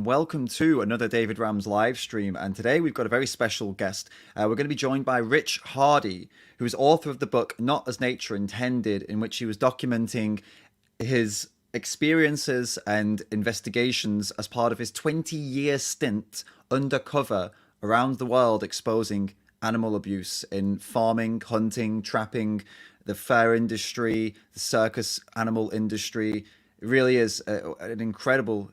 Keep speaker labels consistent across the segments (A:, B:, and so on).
A: Welcome to another David Rams live stream, and today we've got a very special guest. We're going to be joined by Rich Hardy, who is author of the book Not as Nature Intended, in which he was documenting his experiences and investigations as part of his 20-year stint undercover around the world exposing animal abuse in farming, hunting, trapping, the fur industry, the circus animal industry. It really is an incredible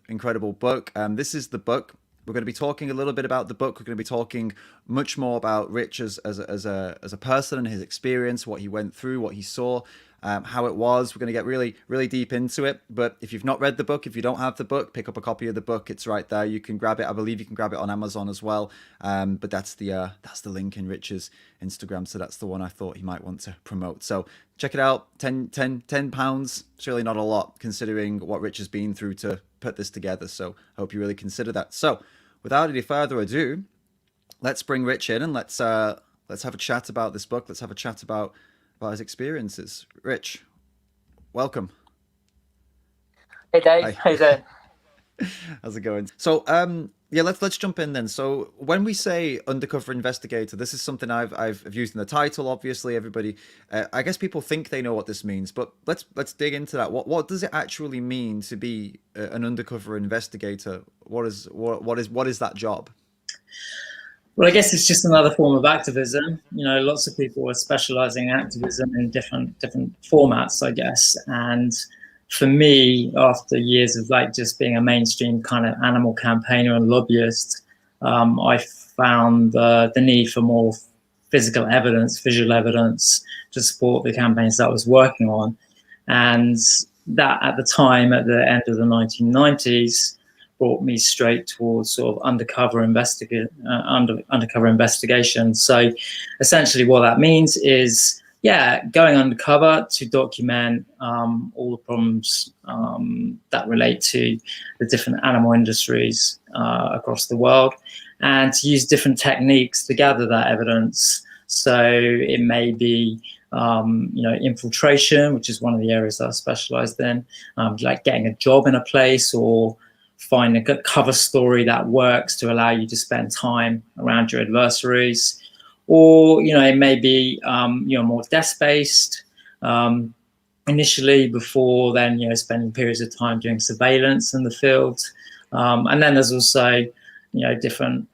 A: book. This is the book. We're going to be talking a little bit about the book. We're going to be talking much more about Rich as a person and his experience, what he went through, what he saw, how it was. We're going to get really deep into it. But if you've not read the book, if you don't have the book, pick up a copy of the book. It's right there. You can grab it. I believe you can grab it on Amazon as well. But that's the link in Rich's Instagram. So that's the one I thought he might want to promote. So check it out. £10. It's really not a lot considering what Rich has been through to put this together. So I hope you really consider that. So without any further ado, let's bring Rich in and let's have a chat about this book. Let's have a chat about his experiences. Rich, welcome.
B: Hey Dave,
A: Hi.
B: how you doing?
A: How's it going? So yeah, let's jump in then. So when we say undercover investigator, this is something I've used in the title. Obviously, everybody, I guess people think they know what this means, but let's dig into that. What does it actually mean to be an undercover investigator? What is that job?
B: Well, I guess it's just another form of activism. Lots of people are specializing in activism in different formats, I guess. And for me, after years of just being a mainstream kind of animal campaigner and lobbyist, I found the need for more physical evidence, visual evidence to support the campaigns that I was working on. And that at the time, at the end of the 1990s, brought me straight towards sort of undercover investigation. So essentially what that means is, going undercover to document all the problems that relate to the different animal industries across the world, and to use different techniques to gather that evidence. So it may be infiltration, which is one of the areas that I specialized in, like getting a job in a place, or find a good cover story that works to allow you to spend time around your adversaries. Or, it may be, more desk-based initially, before then, spending periods of time doing surveillance in the field. And then there's also, different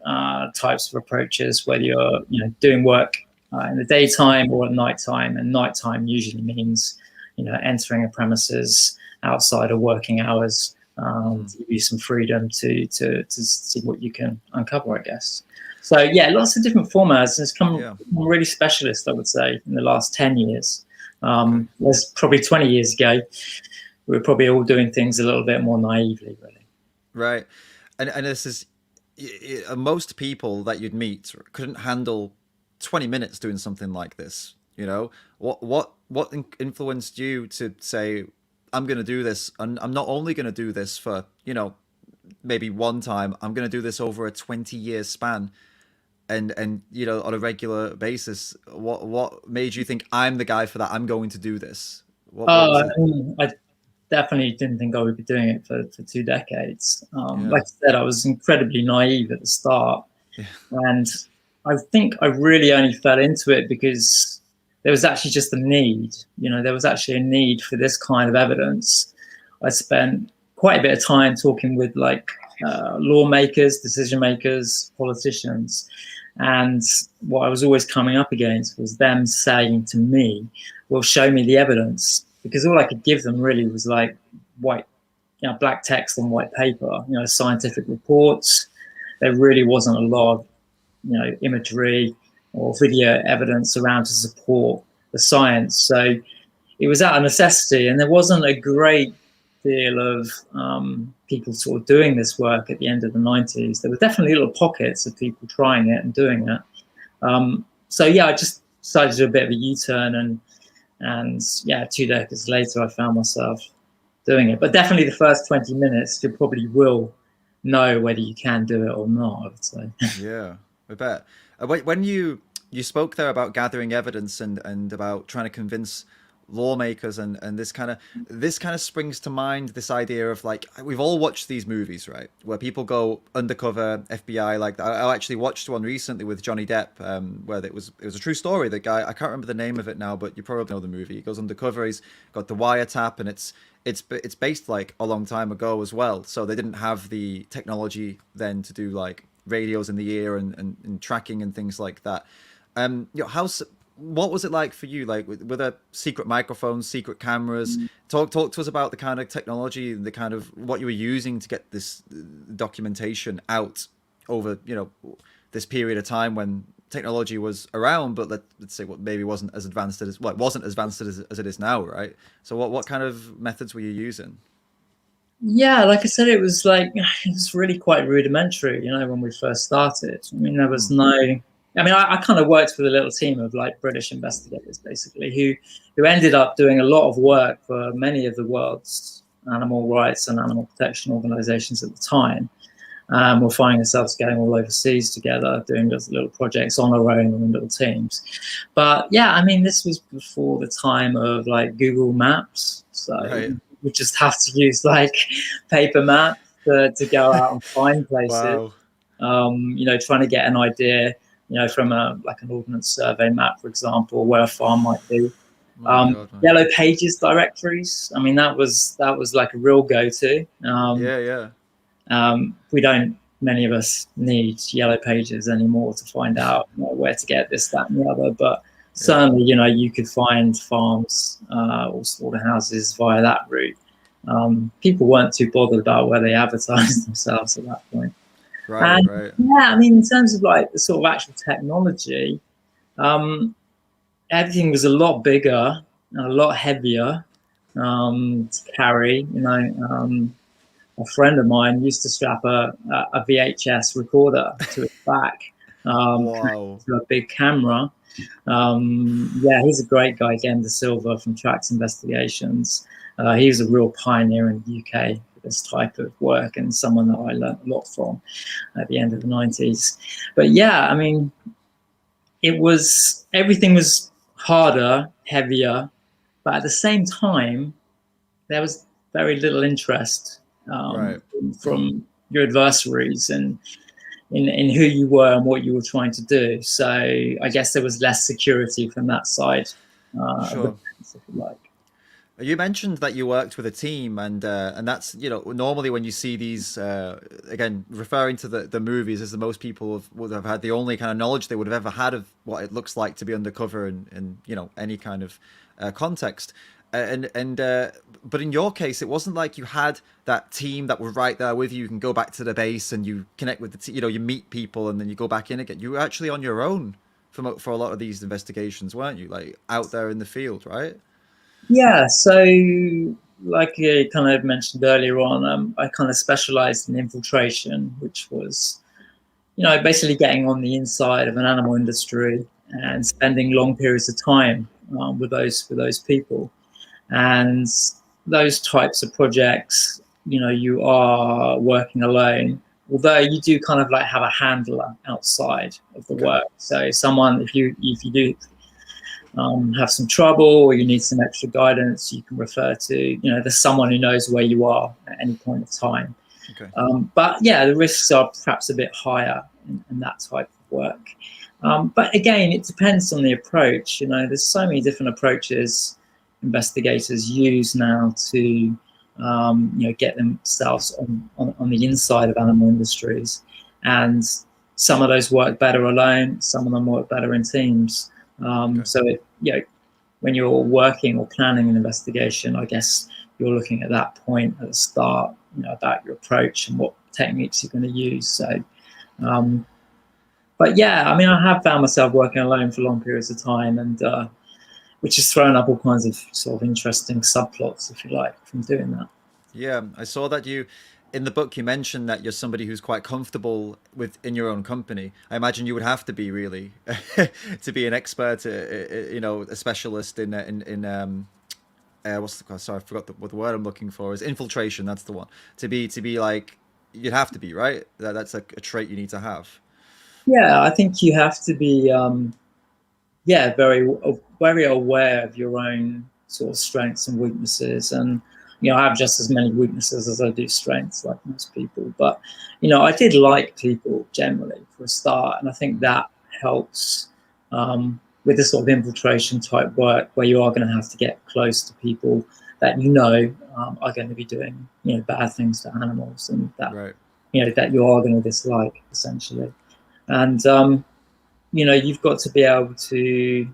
B: types of approaches, whether you're, doing work in the daytime or at nighttime. And nighttime usually means, entering a premises outside of working hours, to give you some freedom to see what you can uncover, I guess. So lots of different formats. It's come really specialist, I would say, in the last 10 years. There's probably 20 years ago, we were probably all doing things a little bit more naively, really.
A: Right. And this is, most people that you'd meet couldn't handle 20 minutes doing something like this. What influenced you to say, I'm going to do this, and I'm not only going to do this for, maybe one time, I'm going to do this over a 20-year span, and on a regular basis. What made you think, I'm the guy for that? I'm going to do this.
B: I definitely didn't think I would be doing it for 2 decades. Like I said, I was incredibly naive at the start. And I think I really only fell into it because there was actually just a need. There was actually a need for this kind of evidence. I spent quite a bit of time talking with lawmakers, decision makers, politicians. And what I was always coming up against was them saying to me, well, show me the evidence. Because all I could give them really was white, black text on white paper, scientific reports. There really wasn't a lot of, imagery or video evidence around to support the science. So it was out of necessity, and there wasn't a great deal of people sort of doing this work at the end of the 90s. There were definitely little pockets of people trying it and doing it. I just decided to do a bit of a U-turn, and 2 decades later, I found myself doing it. But definitely the first 20 minutes, you probably will know whether you can do it or not, I would say.
A: Yeah, I bet. When you spoke there about gathering evidence and about trying to convince lawmakers, and this kind of springs to mind this idea of like we've all watched these movies, right, where people go undercover FBI. Like I actually watched one recently with Johnny Depp, where it was a true story. The guy, I can't remember the name of it now, but you probably know the movie. He goes undercover. He's got the wiretap, and it's based like a long time ago as well. So they didn't have the technology then to do like radios in the ear and tracking and things like that. You know, what was it like for you? Like with a secret microphones, secret cameras? Talk to us about the kind of technology, the kind of what you were using to get this documentation out over, you know, this period of time when technology was around, but let's say what maybe wasn't as advanced as well, it wasn't as advanced as it is now, right? So what kind of methods were you using?
B: Yeah, like I said, it was like it was really quite rudimentary, when we first started. I mean, there was
A: Mm,
B: no. I mean, I kind of worked with a little team of like British investigators, basically, who ended up doing a lot of work for many of the world's animal rights and animal protection organizations at the time. We're finding ourselves going all overseas together, doing those little projects on our own in little teams. But yeah, I mean, this was before the time of like Google Maps, so
A: right.
B: we just have to use like paper maps to go out and find places.
A: Wow.
B: Trying to get an idea, from a like an ordnance survey map, for example, where a farm might be.
A: My God, man.
B: Yellow pages directories. I mean, that was like a real go-to.
A: Yeah, yeah.
B: We don't, many of us need yellow pages anymore to find out where to get this, that, and the other. But
A: Yeah.
B: certainly, you could find farms or slaughterhouses via that route. People weren't too bothered about where they advertised themselves at that point.
A: Right,
B: And
A: right.
B: yeah, I mean, in terms of like the sort of actual technology, um, everything was a lot bigger and a lot heavier to carry. A friend of mine used to strap a VHS recorder to his back,
A: Wow.
B: to a big camera. Yeah, he's a great guy, again, De Silva from Tracks Investigations. He was a real pioneer in the UK for this type of work and someone that I learned a lot from at the end of the 90s. But yeah, I mean, everything was harder, heavier, but at the same time, there was very little interest
A: Right.
B: from your adversaries and in who you were and what you were trying to do. So I guess there was less security from that side of the
A: Sure.
B: fence, if you like.
A: You mentioned that you worked with a team, and that's, you know, normally when you see these again referring to the movies, as the most people would have had the only kind of knowledge they would have ever had of what it looks like to be undercover in you know, any kind of context. But in your case, it wasn't like you had that team that were right there with you. You can go back to the base and you connect with the team. You know, you meet people and then you go back in again. You were actually on your own for a lot of these investigations, weren't you? Like out there in the field, right?
B: Yeah, so like I kind of mentioned earlier on, I kind of specialized in infiltration, which was, basically getting on the inside of an animal industry and spending long periods of time with those people. And those types of projects, you are working alone, although you do kind of like have a handler outside of the
A: Okay.
B: work. So someone, if you do have some trouble or you need some extra guidance, you can refer to, there's someone who knows where you are at any point of time.
A: Okay.
B: But yeah, the risks are perhaps a bit higher in that type of work. But again, it depends on the approach. There's so many different approaches investigators use now to, get themselves on the inside of animal industries. And some of those work better alone, some of them work better in teams.
A: Okay.
B: So, when you're working or planning an investigation, I guess you're looking at that point at the start, about your approach and what techniques you're going to use. So, but yeah, I mean, I have found myself working alone for long periods of time, and which has thrown up all kinds of sort of interesting subplots, if you like, from doing that.
A: Yeah, I saw that you, in the book, you mentioned that you're somebody who's quite comfortable with in your own company. I imagine you would have to be really to be an expert, you know, a specialist in what's the, sorry, I forgot what the word I'm looking for is, infiltration. That's the one. To be like, you'd have to be, right. That's like a trait you need to have.
B: Yeah, I think you have to be, very, very aware of your own sort of strengths and weaknesses, and I have just as many weaknesses as I do strengths, like most people. But I did like people generally for a start, and I think that helps with this sort of infiltration type work, where you are going to have to get close to people that are going to be doing bad things to animals, and that
A: Right.
B: that you are going to dislike, essentially. And you've got to be able to,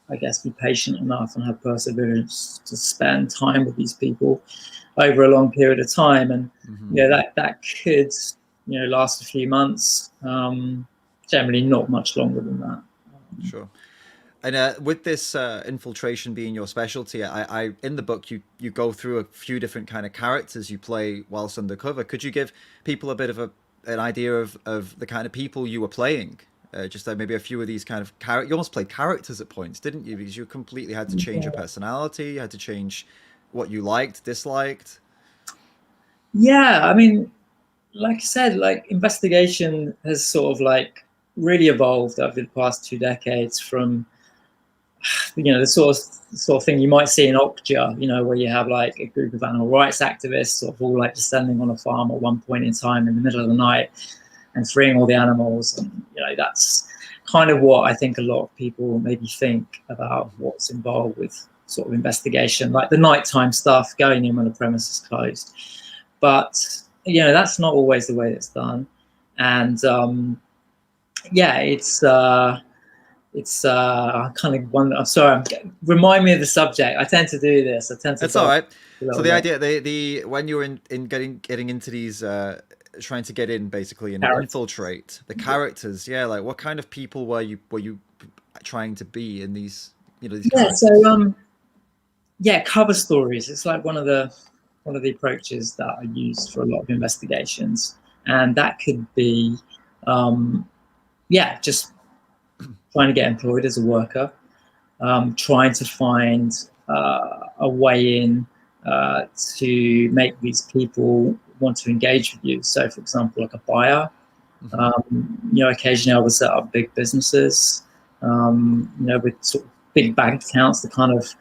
B: I guess, be patient enough and have perseverance to spend time with these people over a long period of time. And that could last a few months, generally not much longer than that.
A: Sure. And with this infiltration being your specialty, I in the book you go through a few different kind of characters you play whilst undercover. Could you give people a bit of an idea of the kind of people you were playing? Just maybe a few of these kind of characters. You almost played characters at points, didn't you? Because you completely had to change your personality. You had to change what you liked, disliked.
B: Yeah, I mean, like I said, like investigation has sort of like really evolved over the past 2 decades from the sort of thing you might see in Okja, where you have like a group of animal rights activists sort of all like descending on a farm at one point in time in the middle of the night and freeing all the animals. And that's kind of what I think a lot of people maybe think about what's involved with sort of investigation, like the nighttime stuff, going in when the premise is closed. But that's not always the way it's done. And it's kind of one. I'm sorry. Remind me of the subject. I tend to do this.
A: That's all right. So the idea, the when you're in getting into these, trying to get in basically and infiltrate the characters, like what kind of people were you trying to be in these? These characters?
B: So cover stories. It's like one of the approaches that I use for a lot of investigations, and that could be, just trying to get employed as a worker, trying to find a way in to make these people want to engage with you. So, for example, like a buyer. Occasionally I would set up big businesses, with sort of big bank accounts to kind of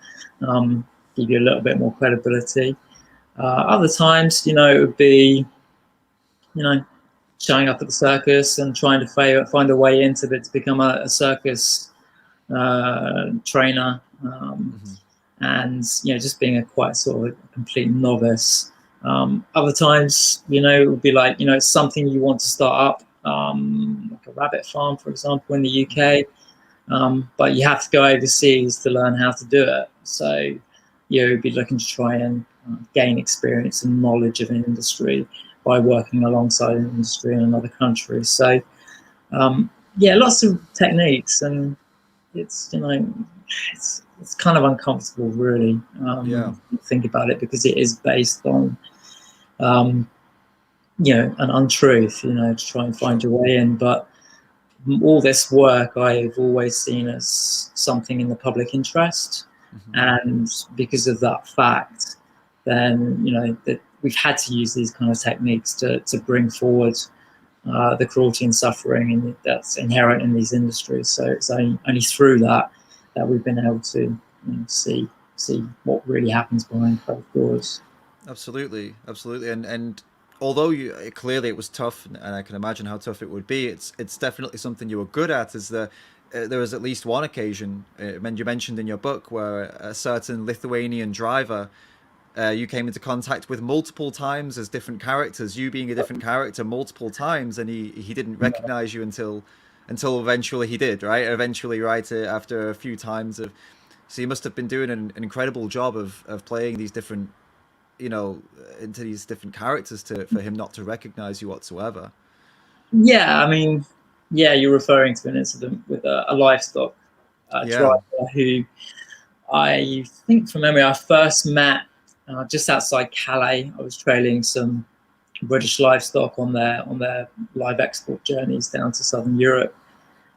B: give you a little bit more credibility. Other times, it would be, showing up at the circus and trying to find a way into it to become a circus trainer, and just being a quite sort of a complete novice. Other times, it would be like it's something you want to start up, like a rabbit farm, for example, in the UK, but you have to go overseas to learn how to do it. So you'd be looking to try and gain experience and knowledge of an industry by working alongside an industry in another country. So lots of techniques, and it's it's kind of uncomfortable, really, to think about it, because it is based on an untruth, to try and find your way in. But all this work I've always seen as something in the public interest, and because of that fact, then that we've had to use these kind of techniques to bring forward the cruelty and suffering that's inherent in these industries. So it's only through that we've been able to see what really happens behind closed doors.
A: Absolutely. And although clearly it was tough, and I can imagine how tough it would be, it's definitely something you were good at. There was at least one occasion, you mentioned in your book, where a certain Lithuanian driver you came into contact with multiple times as different characters, you being a different character multiple times, and he didn't recognize you until eventually he did, right? Eventually, right, after a few times of. So you must have been doing an incredible job of playing these different, into these different characters for him not to recognize you whatsoever.
B: Yeah, I mean, you're referring to an incident with a livestock driver who I think from memory I first met just outside Calais. I was trailing some British livestock on their live export journeys down to Southern Europe,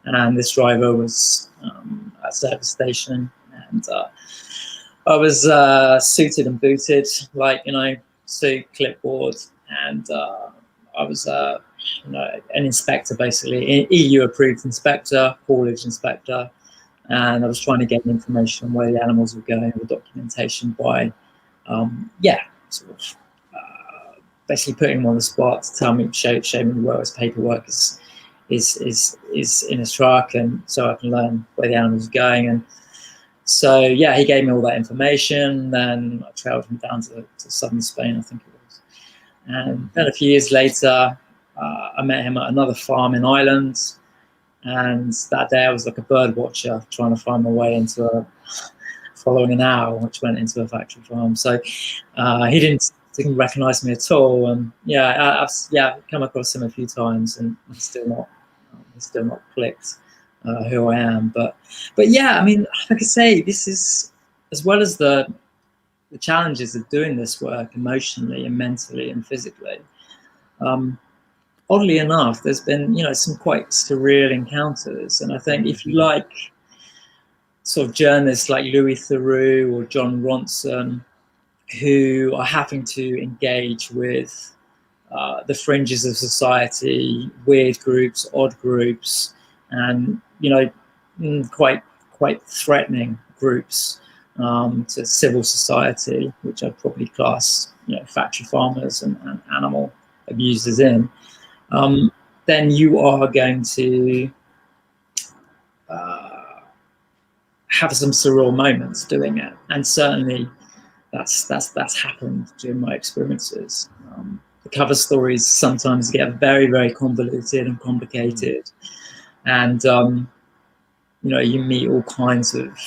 B: and this driver was at a service station, and I was suited and booted, like suit, clipboard, and I was an inspector, basically, an EU approved inspector, haulage inspector. and I was trying to get information on where the animals were going, or documentation by, sort of basically putting him on the spot to tell me, show me where his paperwork is in his truck, and so I can learn where the animals are going. And so yeah, he gave me all that information. Then I trailed him down to southern Spain, I think it was. And then a few years later, I met him at another farm in Ireland. And that day I was like a bird watcher trying to find my way into following an owl, which went into a factory farm. So he didn't recognize me at all. And I've come across him a few times, and he's still not clicked who I am. But yeah, I mean, like I say, this is, as well as the challenges of doing this work emotionally and mentally and physically. Oddly enough, there's been, some quite surreal encounters. And I think if you like sort of journalists like Louis Theroux or John Ronson, who are having to engage with the fringes of society, weird groups, odd groups, and, quite threatening groups to civil society, which I'd probably class, factory farmers and animal abusers in. Then you are going to have some surreal moments doing it, and certainly that's happened during my experiences. The cover stories sometimes get very, very convoluted and complicated, and you meet all kinds of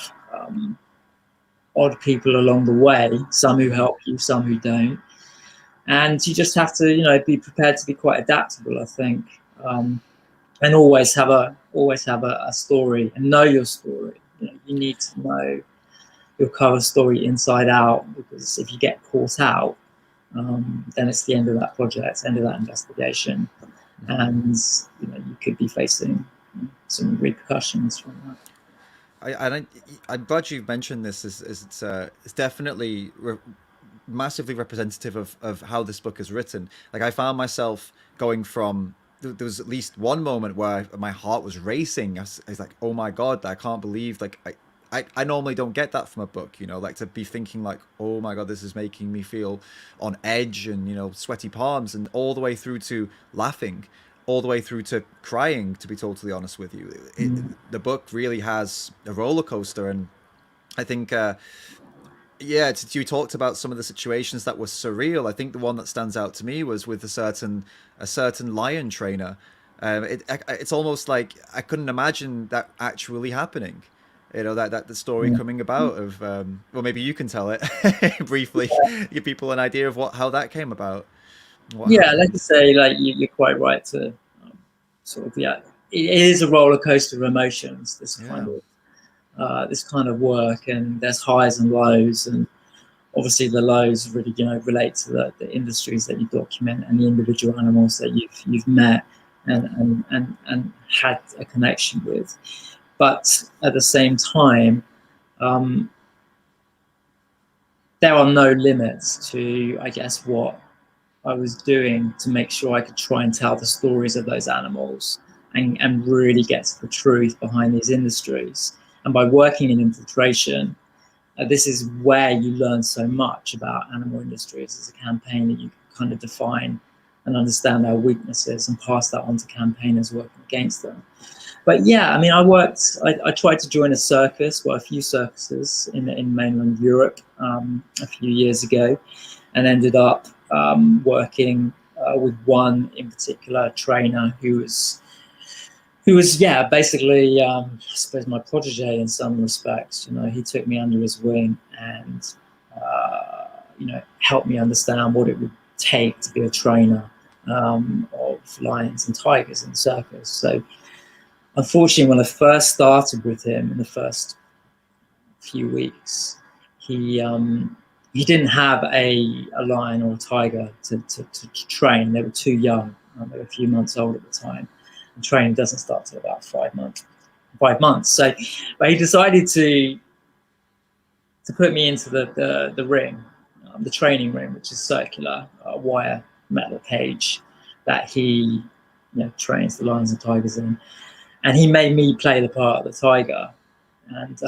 B: odd people along the way. Some who help you, some who don't. And you just have to, be prepared to be quite adaptable, I think, and always have a story and know your story. You need to know your cover story inside out, because if you get caught out, then it's the end of that project, end of that investigation, and you could be facing some repercussions from that.
A: I'm glad you've mentioned this. It's definitely massively representative of how this book is written. Like, I found myself going from, there was at least one moment where my heart was racing. I was like, oh my god, I can't believe, like, I normally don't get that from a book, like to be thinking like, oh my god, this is making me feel on edge and sweaty palms, and all the way through to laughing, all the way through to crying, to be totally honest with you. The book really has a roller coaster. And I think you talked about some of the situations that were surreal. I think the one that stands out to me was with a certain lion trainer. It's almost like I couldn't imagine that actually happening. That the story coming about of, well, maybe you can tell it briefly, give people an idea of how that came about.
B: Yeah, like you say, like you're quite right to sort of, it is a roller coaster of emotions. This kind of work, and there's highs and lows, and obviously the lows really relate to the industries that you document and the individual animals that you've met and had a connection with. But at the same time, there are no limits to, I guess, what I was doing to make sure I could try and tell the stories of those animals and really get to the truth behind these industries. And by working in infiltration, this is where you learn so much about animal industries as a campaigner. You kind of define and understand their weaknesses and pass that on to campaigners working against them. But yeah, I mean, I tried to join a circus, a few circuses in mainland Europe a few years ago, and ended up working with one in particular trainer who was basically, I suppose, my protege in some respects. He took me under his wing and helped me understand what it would take to be a trainer of lions and tigers in the circus. So unfortunately, when I first started with him in the first few weeks, he didn't have a lion or a tiger to train. They were too young. They were a few months old at the time. And training doesn't start till about 5 months. So, but he decided to put me into the ring, the training ring, which is circular, wire metal cage that he trains the lions and tigers in. And he made me play the part of the tiger. And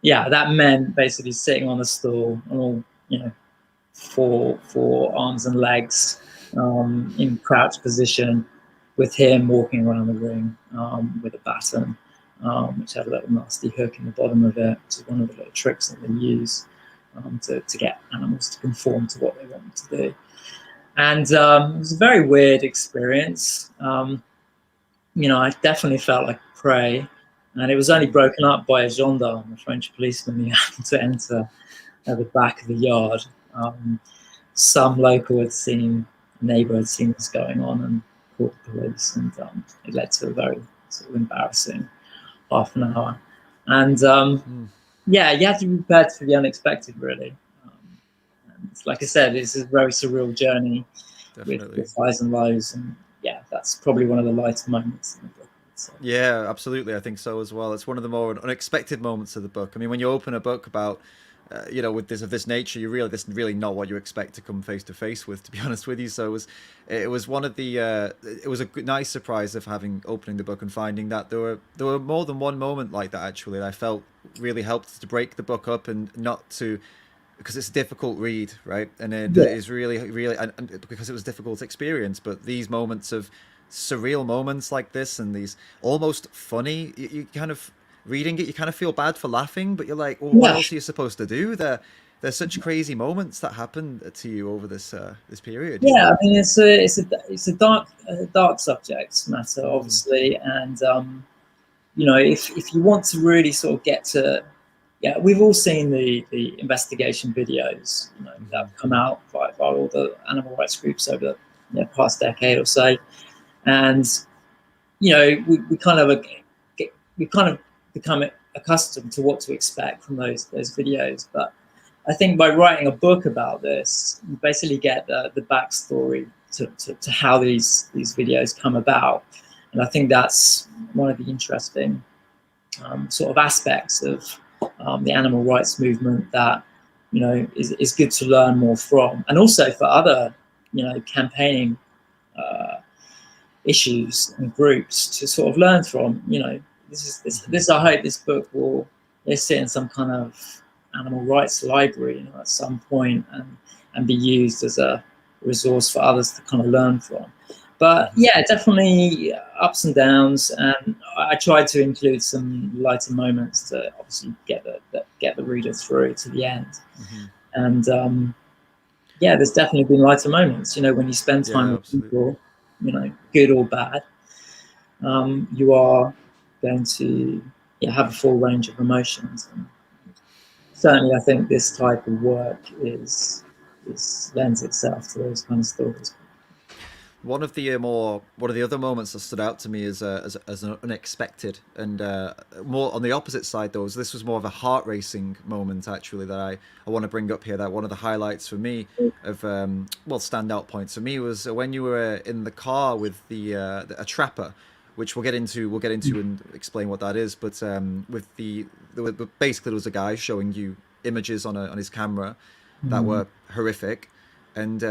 B: yeah, that meant basically sitting on a stool on all, four arms and legs, in crouch position, with him walking around the ring, with a baton, which had a little nasty hook in the bottom of it, which is one of the little tricks that they use, to get animals to conform to what they want them to do. And it was a very weird experience. I definitely felt like prey, and it was only broken up by a gendarme, a French policeman, who happened to enter at the back of the yard. Some local had seen, a neighbour had seen this going on and called the police, and it led to a very sort of embarrassing half an hour. And yeah, you have to be prepared for the unexpected, really. And like I said, it's a very surreal journey with highs and lows, and yeah, that's probably one of the lighter moments in the book. So.
A: Yeah, absolutely. I think so as well. It's one of the more unexpected moments of the book. I mean, when you open a book about, with this nature, this is really not what you expect to come face to face with, to be honest with you. So it was one of the, it was a nice surprise of opening the book and finding that there were more than one moment like that actually. That I felt really helped to break the book up and not to. Because it's a difficult read, right? And it is really, really, and because it was a difficult experience. But these moments of surreal moments like this, and these almost funny, you kind of reading it, you kind of feel bad for laughing, but you're like, well, what else are you supposed to do? There's such crazy moments that happen to you over this period.
B: Yeah, I mean, it's a dark subject matter, obviously, and if you want to really sort of get to. Yeah, we've all seen the investigation videos, that have come out by all the animal rights groups over the past decade or so, and we kind of become accustomed to what to expect from those videos. But I think by writing a book about this, you basically get the backstory to how these videos come about, and I think that's one of the interesting sort of aspects of the animal rights movement that is good to learn more from, and also for other campaigning issues and groups to sort of learn from. This I hope this book will sit in some kind of animal rights library at some point, and be used as a resource for others to kind of learn from. But yeah, definitely ups and downs, and I tried to include some lighter moments to obviously get the reader through to the end. And yeah, there's definitely been lighter moments. When you spend time with people, good or bad, you are going to have a full range of emotions. And certainly, I think this type of work lends itself to those kind of stories.
A: One of the other moments that stood out to me as an unexpected, and more on the opposite side though, this was more of a heart racing moment actually that I want to bring up here. That one of the highlights for me of standout points for me was when you were in the car with a trapper, which we'll get into and explain what that is. But basically there was a guy showing you images on his camera that were horrific, and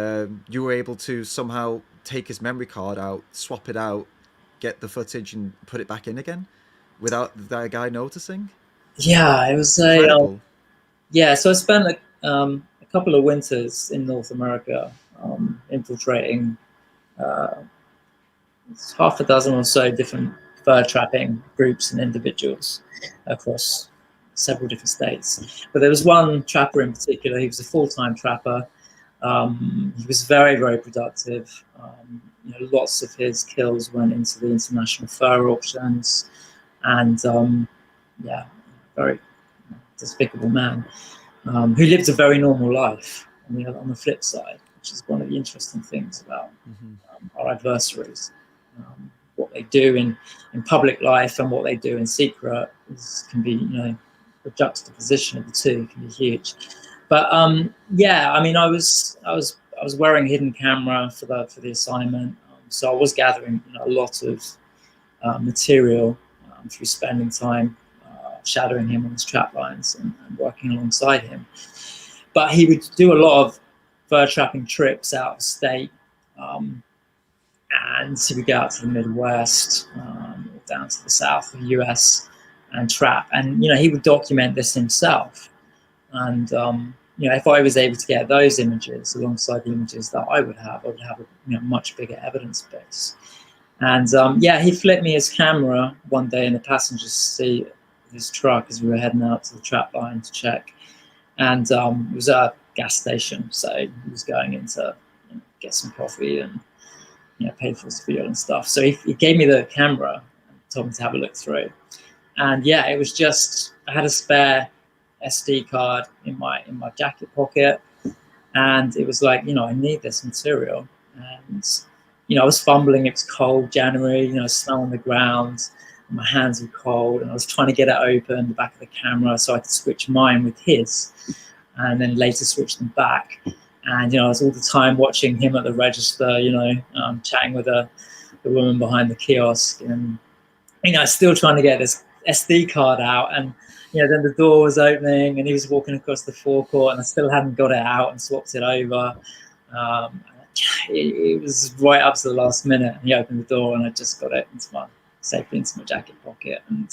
A: you were able to somehow take his memory card out, swap it out, get the footage, and put it back in again without the guy noticing.
B: Yeah, it was incredible. So I spent a couple of winters in North America, infiltrating half a dozen or so different fur trapping groups and individuals across several different states. But there was one trapper in particular. He was a full-time trapper. He was very, very productive. Lots of his kills went into the international fur auctions, and very despicable man who lived a very normal life. On the flip side, which is one of the interesting things about our adversaries, what they do in public life and what they do in secret can be, the juxtaposition of the two can be huge. But I was wearing a hidden camera for the assignment, so I was gathering a lot of material through spending time shadowing him on his trap lines and working alongside him. But he would do a lot of fur trapping trips out of state, and he would go out to the Midwest, or down to the south of the US, and trap. And he would document this himself. And if I was able to get those images alongside the images that I would have a much bigger evidence base. And he flipped me his camera one day in the passenger seat of his truck as we were heading out to the trap line to check. And it was at a gas station, so he was going in to get some coffee and pay for his fuel and stuff. So he gave me the camera and told me to have a look through. And it was just, I had a spare SD card in my jacket pocket, and it was like, I need this material. And I was fumbling. It was cold, January, snow on the ground, and my hands were cold, and I was trying to get it open, the back of the camera, so I could switch mine with his, and then later switch them back. And I was all the time watching him at the register, chatting with the woman behind the kiosk, and still trying to get this SD card out. And then the door was opening, and he was walking across the forecourt, and I still hadn't got it out and swapped it over. It was right up to the last minute, and he opened the door, and I just got it safely into my jacket pocket, and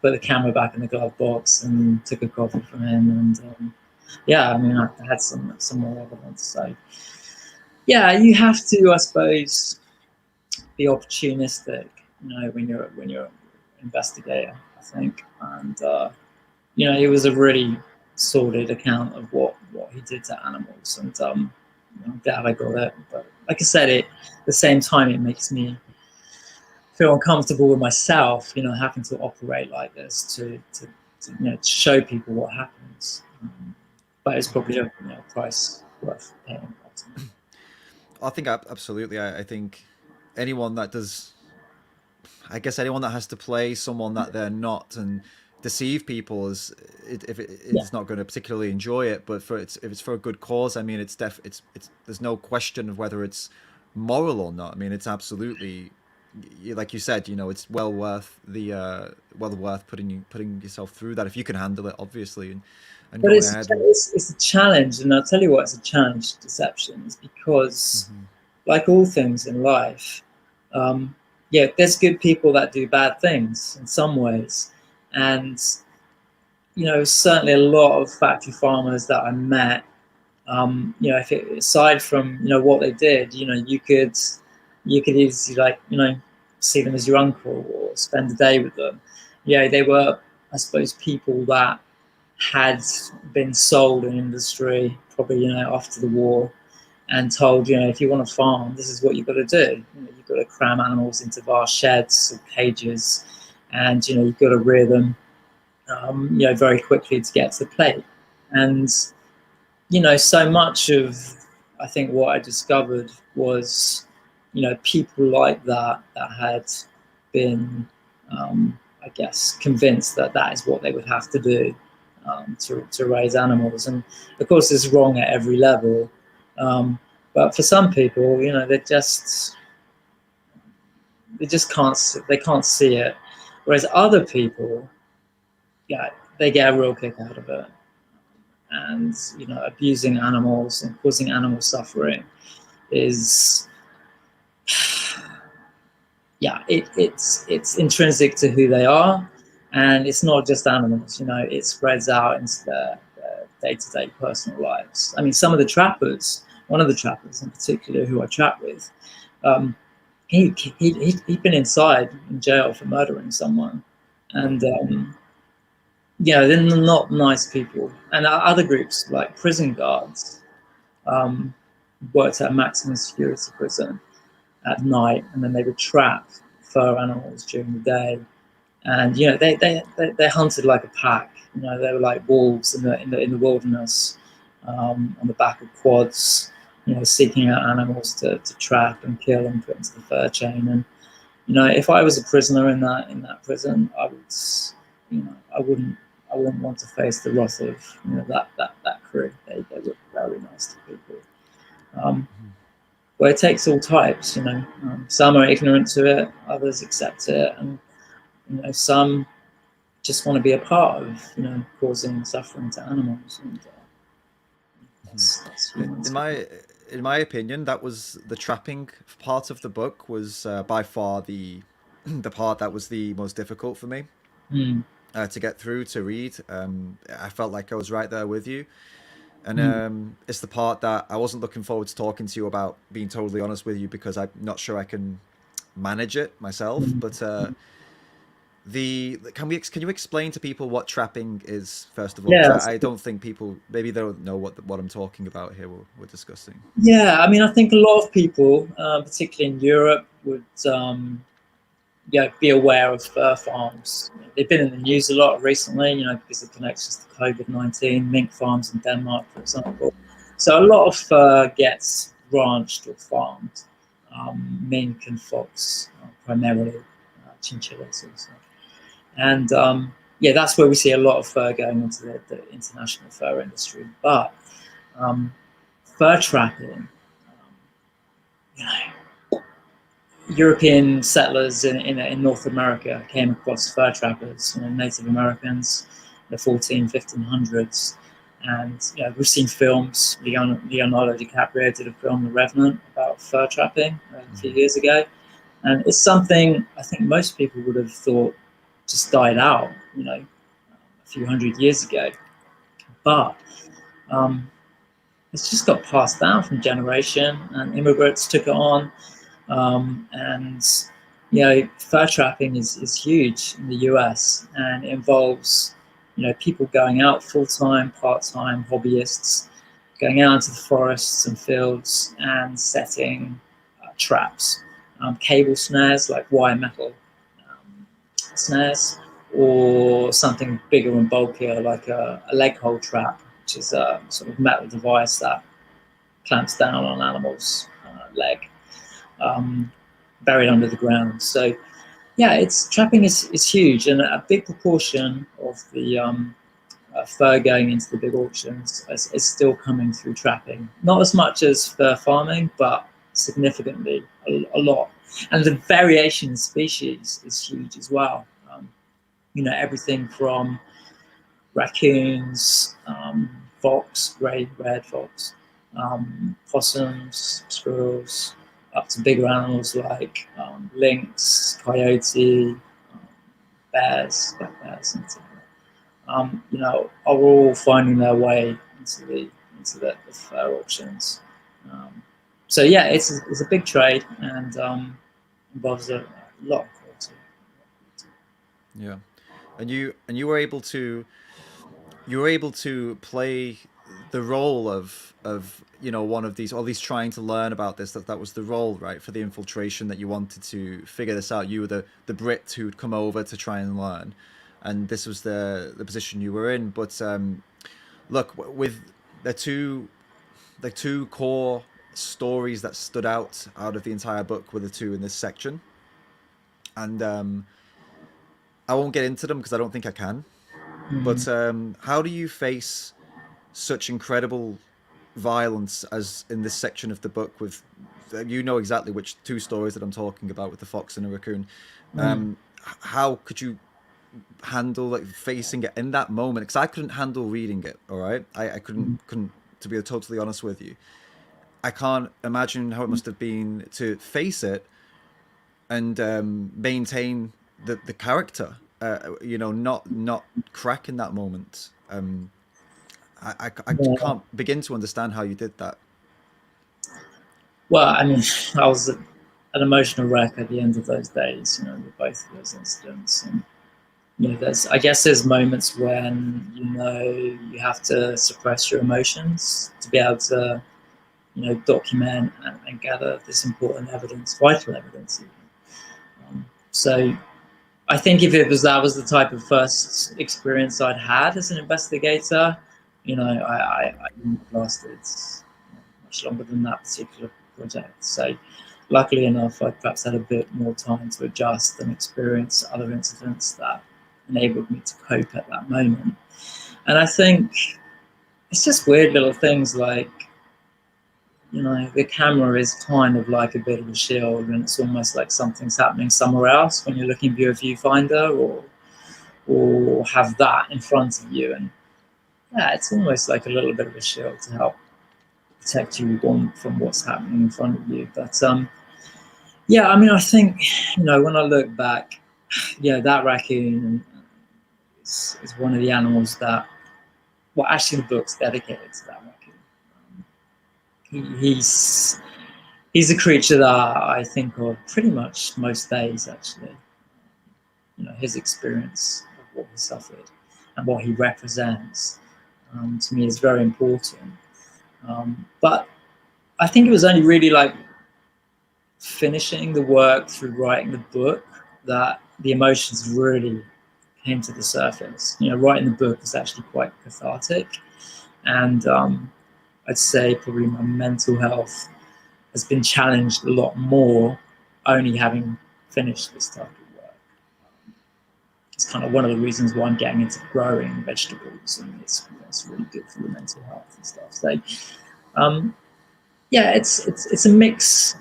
B: put the camera back in the glove box, and took a coffee from him. And I had some more evidence. So you have to, I suppose, be opportunistic, when you're an investigator, I think. And it was a really sordid account of what he did to animals, and I'm glad I got it. But like I said, at the same time, it makes me feel uncomfortable with myself, having to operate like this to show people what happens. But it's probably a price worth paying.
A: I think absolutely. I think anyone that does, I guess anyone that has to play someone that they're not and deceive people it's not going to particularly enjoy it. But if it's for a good cause, I mean, it's there's no question of whether it's moral or not. I mean, it's absolutely, like you said, it's well worth putting yourself through that if you can handle it, obviously. And
B: but it's a challenge, and I'll tell you what, it's a challenge, deception, is because, like all things in life, there's good people that do bad things in some ways. And, certainly a lot of factory farmers that I met, aside from, what they did, you could easily, see them as your uncle or spend a day with them. They were, I suppose, people that had been sold an industry, probably, after the war, and told, if you want to farm, this is what you've got to do. You've got to cram animals into vast sheds or cages, and you've got to rear them, very quickly to get to the plate. And so much of, I think, what I discovered was, people like that had been, I guess, convinced that is what they would have to do to raise animals. And of course, it's wrong at every level. But for some people, they just can't see it. Whereas other people, they get a real kick out of it. And abusing animals and causing animal suffering is, it's intrinsic to who they are, and it's not just animals. It spreads out into their day-to-day personal lives. I mean, one of the trappers in particular who I chat with, he'd been in jail for murdering someone, and they're not nice people. And other groups like prison guards, worked at a maximum security prison at night, and then they would trap fur animals during the day. And they hunted like a pack. They were like wolves in the wilderness, on the back of quads, seeking out animals to trap and kill and put into the fur chain. And if I was a prisoner in that prison, I wouldn't want to face the wrath of that crew. They were very nasty people. But it takes all types. Some are ignorant to it, others accept it, and some just want to be a part of causing suffering to animals. And that's
A: in my opinion, that was the trapping part of the book was by far the part that was the most difficult for me.
B: Mm.
A: to get through to read. I felt like I was right there with you. And
B: Mm.
A: it's the part that I wasn't looking forward to talking to you about, being totally honest with you, because I'm not sure I can manage it myself.
B: Mm.
A: But the can you explain to people what trapping is first of all? Because
B: Yeah,
A: I don't think people, maybe they don't know what I'm talking about here. We're discussing.
B: yeah. I mean, I think a lot of people, particularly in Europe, would be aware of fur farms. They've been in the news a lot recently, because of connections to COVID-19, mink farms in Denmark, for example. So a lot of fur gets ranched or farmed, mink and fox, primarily, chinchillas also. And yeah, that's where we see a lot of fur going into the international fur industry. But um, fur trapping, you know, European settlers in North America came across fur trappers, Native Americans, the 1500s. And we've seen films. Leonardo DiCaprio did a film, The Revenant, about fur trapping a few years ago. And it's something I think most people would have thought just died out, a few hundred years ago. But um, it's just got passed down from generation, and immigrants took it on. And fur trapping is huge in the US, and it involves people going out full time, part time, hobbyists, going out into the forests and fields and setting traps, cable snares like wire metal snares, or something bigger and bulkier like a leg hold trap, which is a sort of metal device that clamps down on animals' leg, um, buried under the ground. So yeah, it's trapping is huge, and a big proportion of the fur going into the big auctions is still coming through trapping. Not as much as fur farming, but significantly a lot. And the variation in species is huge as well. Everything from raccoons, fox, grey, red fox, possums, squirrels, up to bigger animals like lynx, coyote, bears, black bears, and things are all finding their way into the fur auctions. Um, so yeah, it's a big trade, and involves a lot of quality.
A: Yeah, and you were able to play the role of one of these, all these trying to learn about this, that was the role, right, for the infiltration, that you wanted to figure this out. You were the Brit who'd come over to try and learn, and this was the position you were in. But look, with the two core stories that stood out of the entire book were the two in this section, and I won't get into them because I don't think I can.
B: Mm.
A: But how do you face such incredible violence as in this section of the book? With you know exactly which two stories that I'm talking about, with the fox and the raccoon.
B: Mm.
A: How could you handle like facing it in that moment? Because I couldn't handle reading it. All right, I couldn't
B: Mm.
A: to be totally honest with you. I can't imagine how it must have been to face it and maintain the character. Not crack in that moment. I
B: Yeah.
A: can't begin to understand how you did that.
B: Well, I mean, I was an emotional wreck at the end of those days, with both of those incidents. And I guess there's moments when you have to suppress your emotions to be able to document and gather this important evidence, vital evidence. Even. So I think if that was the type of first experience I'd had as an investigator, I wouldn't have lasted much longer than that particular project. So luckily enough, I perhaps had a bit more time to adjust and experience other incidents that enabled me to cope at that moment. And I think it's just weird little things like, the camera is kind of like a bit of a shield, and it's almost like something's happening somewhere else when you're looking through a viewfinder, or have that in front of you. And yeah, it's almost like a little bit of a shield to help protect you from what's happening in front of you. But yeah, I mean, I think when I look back, that raccoon is one of the animals that, well, actually the book's dedicated to that raccoon. He's a creature that I think of pretty much most days, actually. His experience of what he suffered and what he represents, to me, is very important. But I think it was only really like finishing the work through writing the book that the emotions really came to the surface. Writing the book was actually quite cathartic, and I'd say probably my mental health has been challenged a lot more only having finished this type of work. It's kind of one of the reasons why I'm getting into growing vegetables, and it's really good for the mental health and stuff. So yeah, it's a mix.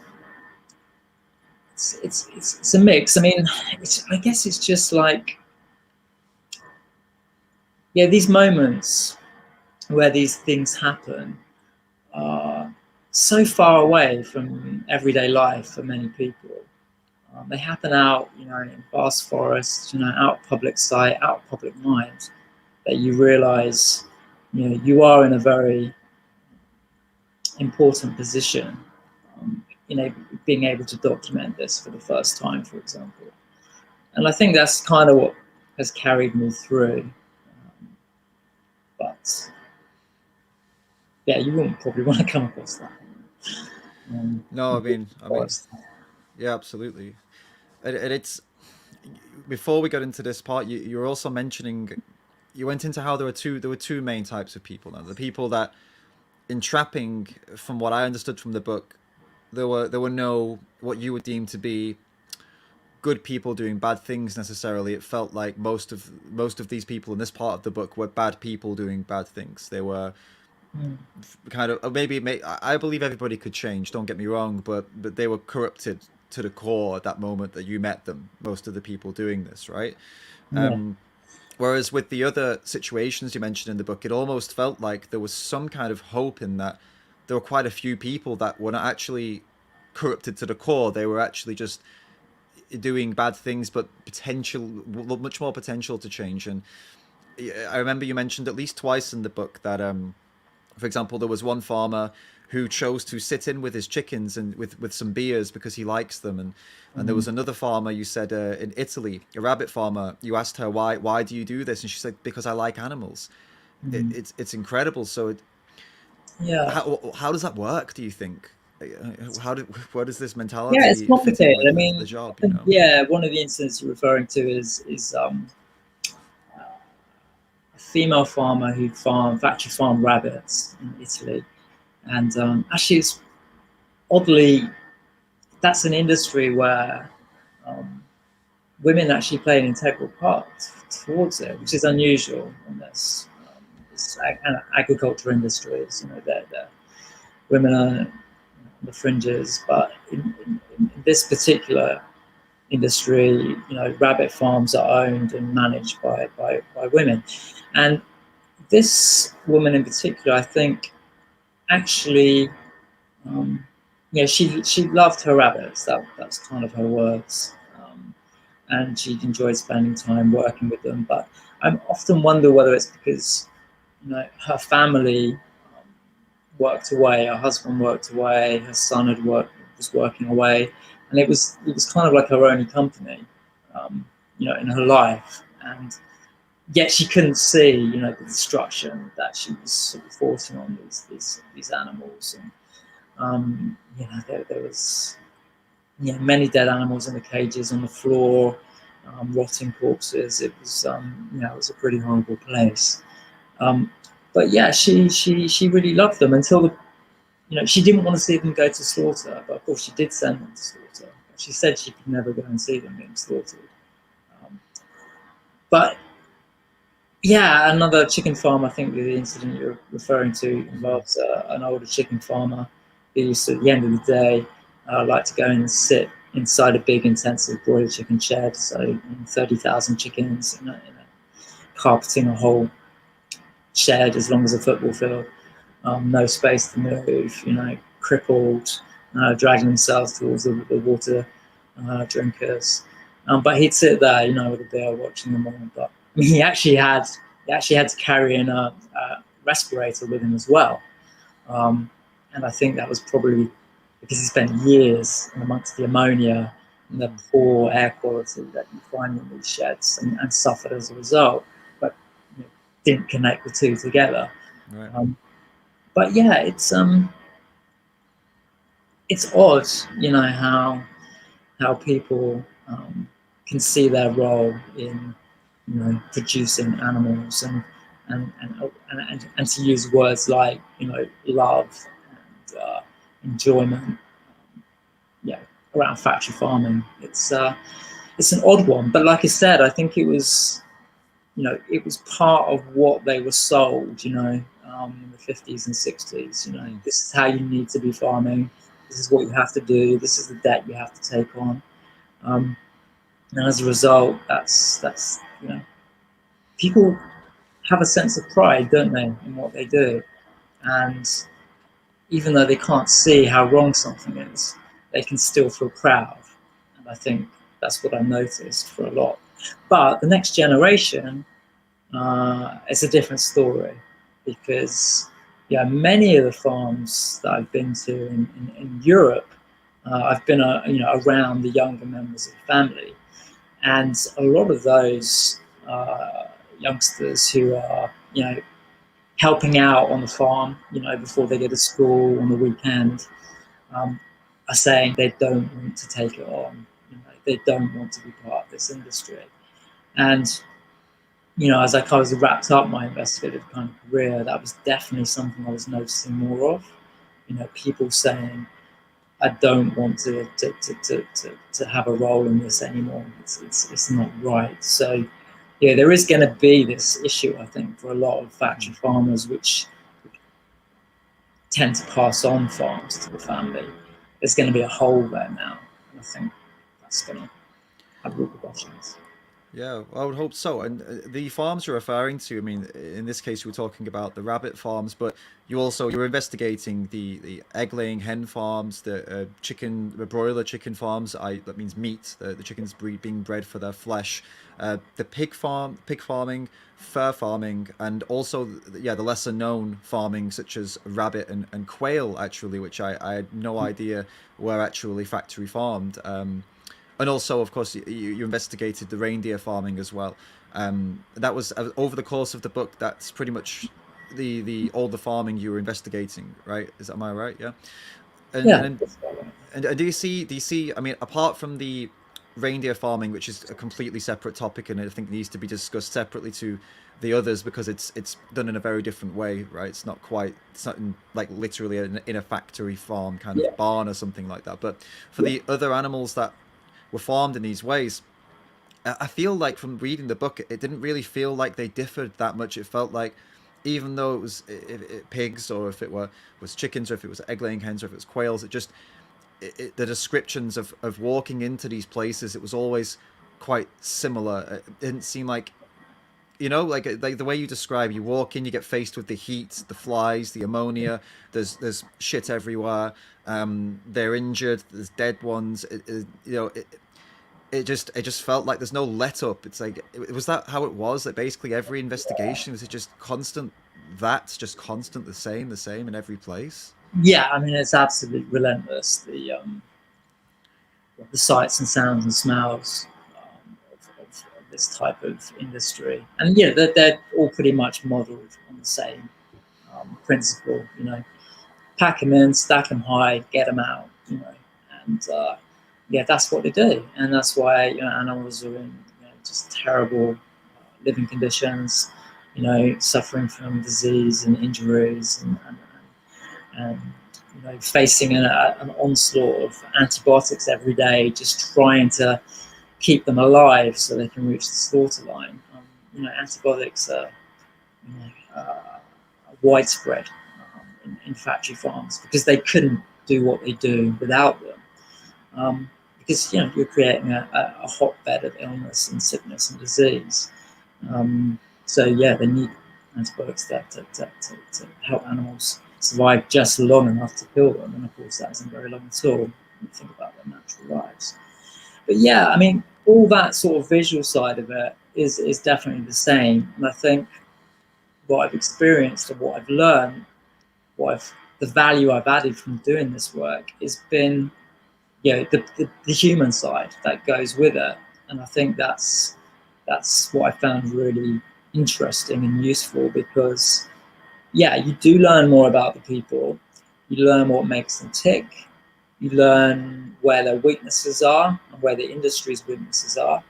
B: It's a mix. I mean, I guess it's just like, yeah, these moments where these things happen are so far away from everyday life for many people. They happen out, in vast forests, out public sight, out public mind, that you realize, you are in a very important position, being able to document this for the first time, for example. And I think that's kind of what has carried me through. But yeah, you wouldn't probably want to come across that.
A: No, I mean, yeah, absolutely. And it's, before we got into this part, you were also mentioning, you went into how there were two main types of people. Now, the people that, in trapping, from what I understood from the book, there were no what you would deem to be good people doing bad things necessarily. It felt like most of these people in this part of the book were bad people doing bad things. They were kind of, I believe everybody could change, don't get me wrong, but they were corrupted to the core at that moment that you met them, most of the people doing this, right?
B: Yeah.
A: Whereas with the other situations you mentioned in the book, it almost felt like there was some kind of hope in that there were quite a few people that were not actually corrupted to the core. They were actually just doing bad things, but much more potential to change. And I remember you mentioned at least twice in the book that, for example, there was one farmer who chose to sit in with his chickens and with some beers because he likes them, and there was another farmer, you said, in Italy, a rabbit farmer. You asked her why do you do this, and she said, because I like animals. It's incredible. So
B: Yeah.
A: how does that work, do you think? Where does this
B: Yeah, it's
A: mentality fit in
B: complicated. I
A: with the
B: mean,
A: job?
B: yeah, one of the incidents you're referring to is a female farmer who factory farmed rabbits in Italy, and actually, it's oddly, that's an industry where women actually play an integral part towards it, which is unusual in this agriculture industries. They're women are on the fringes, but in this particular industry, rabbit farms are owned and managed by women. And this woman in particular, I think, actually, she loved her rabbits. That's kind of her words. And she enjoyed spending time working with them. But I often wonder whether it's because, her family worked away, her husband worked away, her son was working away, and it was kind of like her only company, in her life. And yet she couldn't see, the destruction that she was sort of forcing on these animals. And there was many dead animals in the cages on the floor, rotting corpses. It was it was a pretty horrible place. But yeah, she really loved them until she didn't want to see them go to slaughter, but of course she did send them to slaughter. She said she could never go and see them being slaughtered. But yeah, another chicken farm, I think the incident you're referring to involves an older chicken farmer who used to, at the end of the day, like to go and sit inside a big intensive broiler chicken shed, so 30,000 chickens in a carpeting a whole shed as long as a football field, no space to move, crippled, dragging themselves towards the water drinkers. But he'd sit there, with a beer watching them all. But mean, he actually had to carry in a respirator with him as well. And I think that was probably because he spent years amongst the ammonia and the poor air quality that you find in these sheds, and suffered as a result, but didn't connect the two together.
A: Right.
B: But yeah, it's odd, how people can see their role in producing animals, and to use words like love and enjoyment, yeah, around factory farming. It's an odd one, but like I said, I think it was part of what they were sold, in the 50s and 60s. This is how you need to be farming. This is what you have to do. This is the debt you have to take on. And as a result, that's people have a sense of pride, don't they, in what they do. And even though they can't see how wrong something is, they can still feel proud. And I think that's what I noticed for a lot. But the next generation, it's a different story, because many of the farms that I've been to in Europe, I've been around the younger members of the family, and a lot of those youngsters who are helping out on the farm, before they go to school on the weekend, are saying they don't want to take it on. They don't want to be part of this industry. And as I kind of wrapped up my investigative kind of career, that was definitely something I was noticing more of. People saying, "I don't want to have a role in this anymore. It's not right." So, there is going to be this issue, I think, for a lot of factory farmers, which tend to pass on farms to the family. There's going to be a hole there now, and I think that's going to have repercussions.
A: Yeah, I would hope so. And the farms you're referring to, I mean, in this case, you were talking about the rabbit farms, but you're investigating the egg-laying hen farms, the broiler chicken farms. That means meat. The chickens being bred for their flesh. The pig farming, fur farming, and also the lesser known farming such as rabbit and quail, actually, which I had no idea were actually factory farmed. And also, of course, you investigated the reindeer farming as well. That was over the course of the book. That's pretty much all the farming you were investigating, right? Am I right? Yeah. And
B: Yeah.
A: and and do you see? I mean, apart from the reindeer farming, which is a completely separate topic, and I think needs to be discussed separately to the others because it's done in a very different way, right? It's not like literally in a factory farm kind
B: Yeah.
A: of barn or something like that. But for the other animals that were farmed in these ways, I feel like from reading the book, it didn't really feel like they differed that much. It felt like even though it was pigs, or if it was chickens, or if it was egg-laying hens, or if it was quails, the descriptions of walking into these places, it was always quite similar. It didn't seem like, like the way you describe, you walk in, you get faced with the heat, the flies, the ammonia. There's shit everywhere. They're injured. There's dead ones. It just felt like there's no let up. It's like, was that how it was? That basically every investigation was just constant. That's just constant, the same in every place.
B: Yeah, I mean, it's absolutely relentless. The sights and sounds and smells of this type of industry, and they're all pretty much modelled on the same principle. Pack them in, stack them high, get them out. And that's what they do, and that's why animals are in just terrible living conditions. Suffering from disease and injuries, and facing an onslaught of antibiotics every day, just trying to keep them alive so they can reach the slaughter line. Antibiotics are widespread in factory farms because they couldn't do what they do without them. Because you're creating a hotbed of illness and sickness and disease. So they need antibiotics to help animals survive just long enough to kill them, and of course that isn't very long at all when you think about their natural lives. But I mean, all that sort of visual side of it, is definitely the same. And I think what I've experienced and what I've learned, the value I've added from doing this work has been, the human side that goes with it. And I think that's what I found really interesting and useful, because you do learn more about the people, you learn what makes them tick, you learn where their weaknesses are and where the industry's weaknesses are,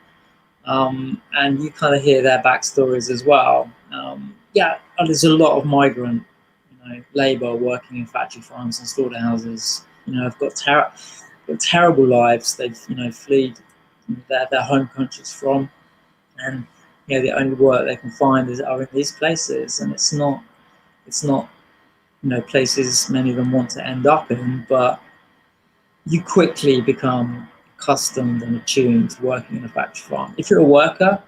B: and you kind of hear their backstories as well. And there's a lot of migrant, labour working in factory farms and slaughterhouses. Have got terrible lives. They've fled their home countries from, and the only work they can find are in these places, and it's not places many of them want to end up in, but you quickly become accustomed and attuned to working in a factory farm. If you're a worker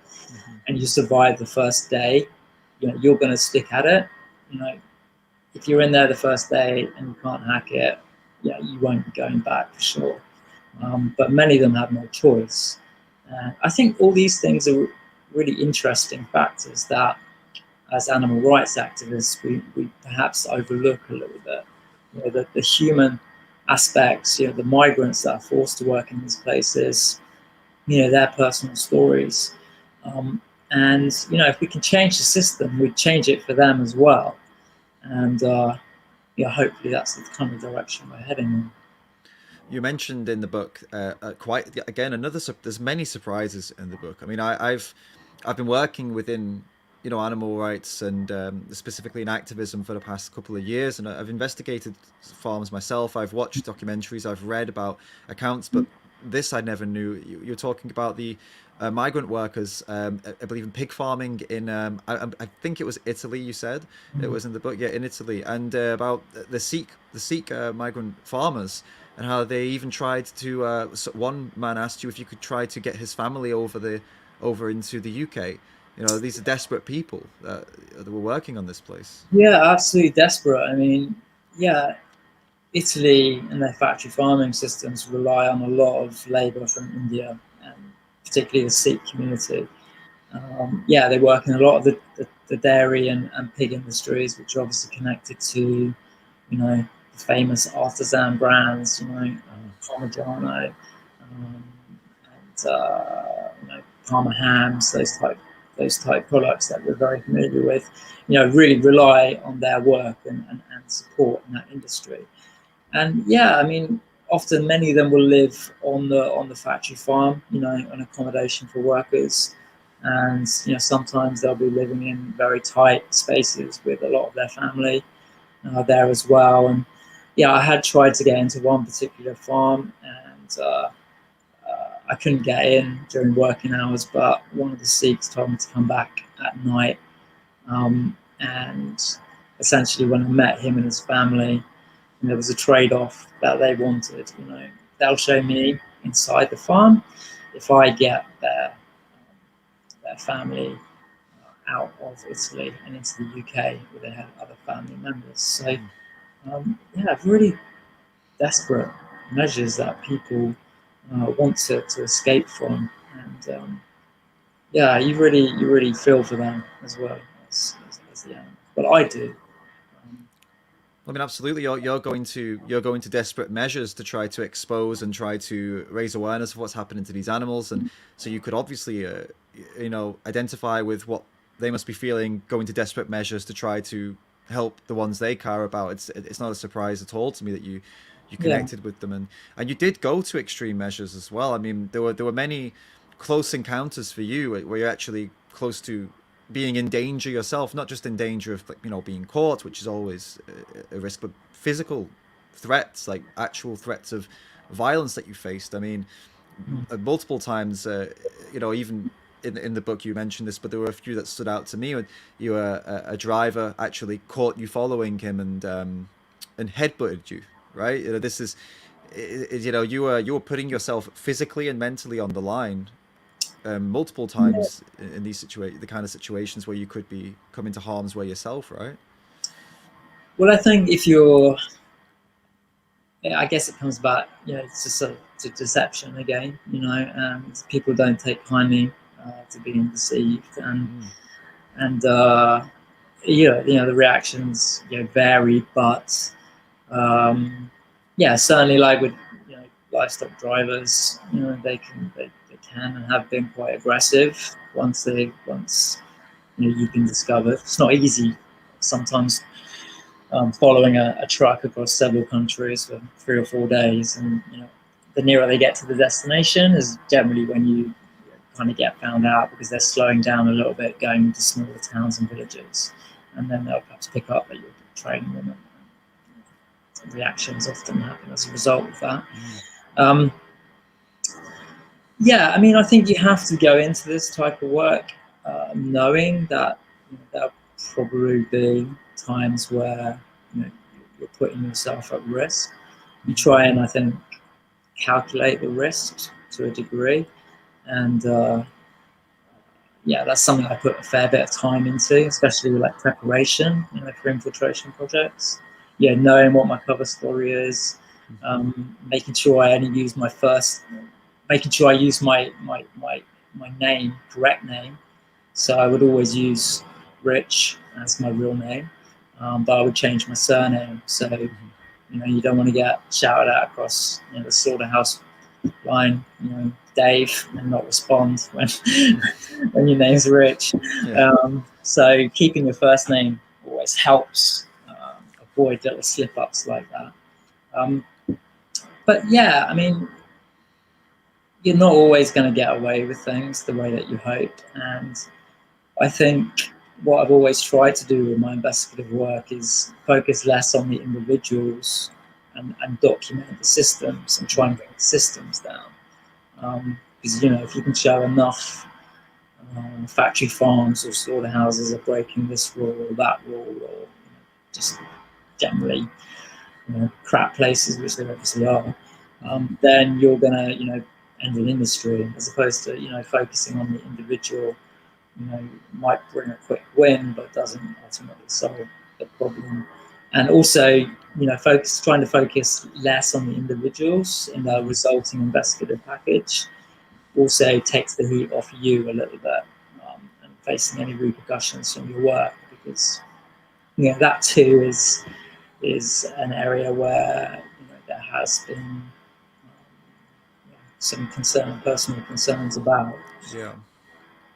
B: and you survive the first day, you're going to stick at it. If you're in there the first day and you can't hack it, you won't be going back for sure. But many of them have no choice. I think all these things are really interesting factors that, as animal rights activists, we perhaps overlook a little bit. The human aspects, the migrants that are forced to work in these places, their personal stories. And if we can change the system, we change it for them as well. And hopefully that's the kind of direction we're heading in.
A: You mentioned in the book quite again there's many surprises in the book. I mean, I've been working within animal rights and specifically in activism for the past couple of years, and I've investigated farms myself. I've watched documentaries, I've read about accounts, but this I never knew. You're talking about the migrant workers, I believe in pig farming in I think it was Italy. You said it was in the book, in Italy, and about the Sikh migrant farmers, and how they even tried to. One man asked you if you could try to get his family over into the UK. These are desperate people that were working on this place.
B: Yeah, absolutely desperate. I mean, Italy and their factory farming systems rely on a lot of labour from India, and particularly the Sikh community. They work in a lot of the dairy and pig industries, which are obviously connected to, the famous artisan brands, Parmigiano, and Parma hams, those type products that we're very familiar with, really rely on their work and support in that industry. And I mean, often many of them will live on the factory farm, an accommodation for workers, and sometimes they'll be living in very tight spaces with a lot of their family there as well. And I had tried to get into one particular farm, and I couldn't get in during working hours, but one of the Sikhs told me to come back at night. And essentially, when I met him and his family, there was a trade-off that they wanted. They'll show me inside the farm if I get their family out of Italy and into the UK, where they had other family members. So, really desperate measures that people want to escape from, and you really feel for them as well as the animals. But I do.
A: I mean, absolutely. You're going to desperate measures to try to expose and try to raise awareness of what's happening to these animals, and so you could obviously, identify with what they must be feeling. Going to desperate measures to try to help the ones they care about. It's not a surprise at all to me that you connected with them, and you did go to extreme measures as well. I mean, there were many close encounters for you where you're actually close to being in danger yourself, not just in danger of being caught, which is always a risk, but physical threats, like actual threats of violence that you faced. I mean, multiple times, even in the book you mentioned this, but there were a few that stood out to me when a driver actually caught you following him and headbutted you. Right? This is, you were putting yourself physically and mentally on the line. Multiple times in the kind of situations where you could be coming to harm's way yourself, right?
B: Well, I think I guess it comes back, it's just sort of to deception again, and people don't take kindly to being deceived, and the reactions vary, but yeah, certainly like with livestock drivers, they can and have been quite aggressive once you've been discovered. It's not easy sometimes following a truck across several countries for 3 or 4 days, and the nearer they get to the destination is generally when you kind of get found out, because they're slowing down a little bit, going into smaller towns and villages, and then they'll perhaps pick up that you're training them, and reactions often happen as a result of that. Yeah, I mean, I think you have to go into this type of work knowing that there'll probably be times where you're putting yourself at risk. You try and, I think, calculate the risks to a degree, and yeah, that's something I put a fair bit of time into, especially with like preparation, for infiltration projects. Yeah, knowing what my cover story is, making sure I only use making sure I use my name, correct name. So I would always use Rich as my real name, but I would change my surname. So you don't want to get shouted at across the slaughterhouse line, Dave, and not respond when when your name's Rich.
A: Yeah.
B: So keeping your first name always helps avoid little slip ups like that. But yeah, I mean, you're not always going to get away with things the way that you hope, and I think what I've always tried to do with my investigative work is focus less on the individuals and document the systems and try and bring the systems down. Because if you can show enough factory farms or slaughterhouses are breaking this rule or that rule, or just generally crap places, which they obviously are, then you're gonna end an industry, as opposed to focusing on the individual. Might bring a quick win, but doesn't ultimately solve the problem. And also, trying to focus less on the individuals in the resulting investigative package also takes the heat off you a little bit, and facing any repercussions from your work, because that too is an area where there has been some personal concerns about.
A: Yeah.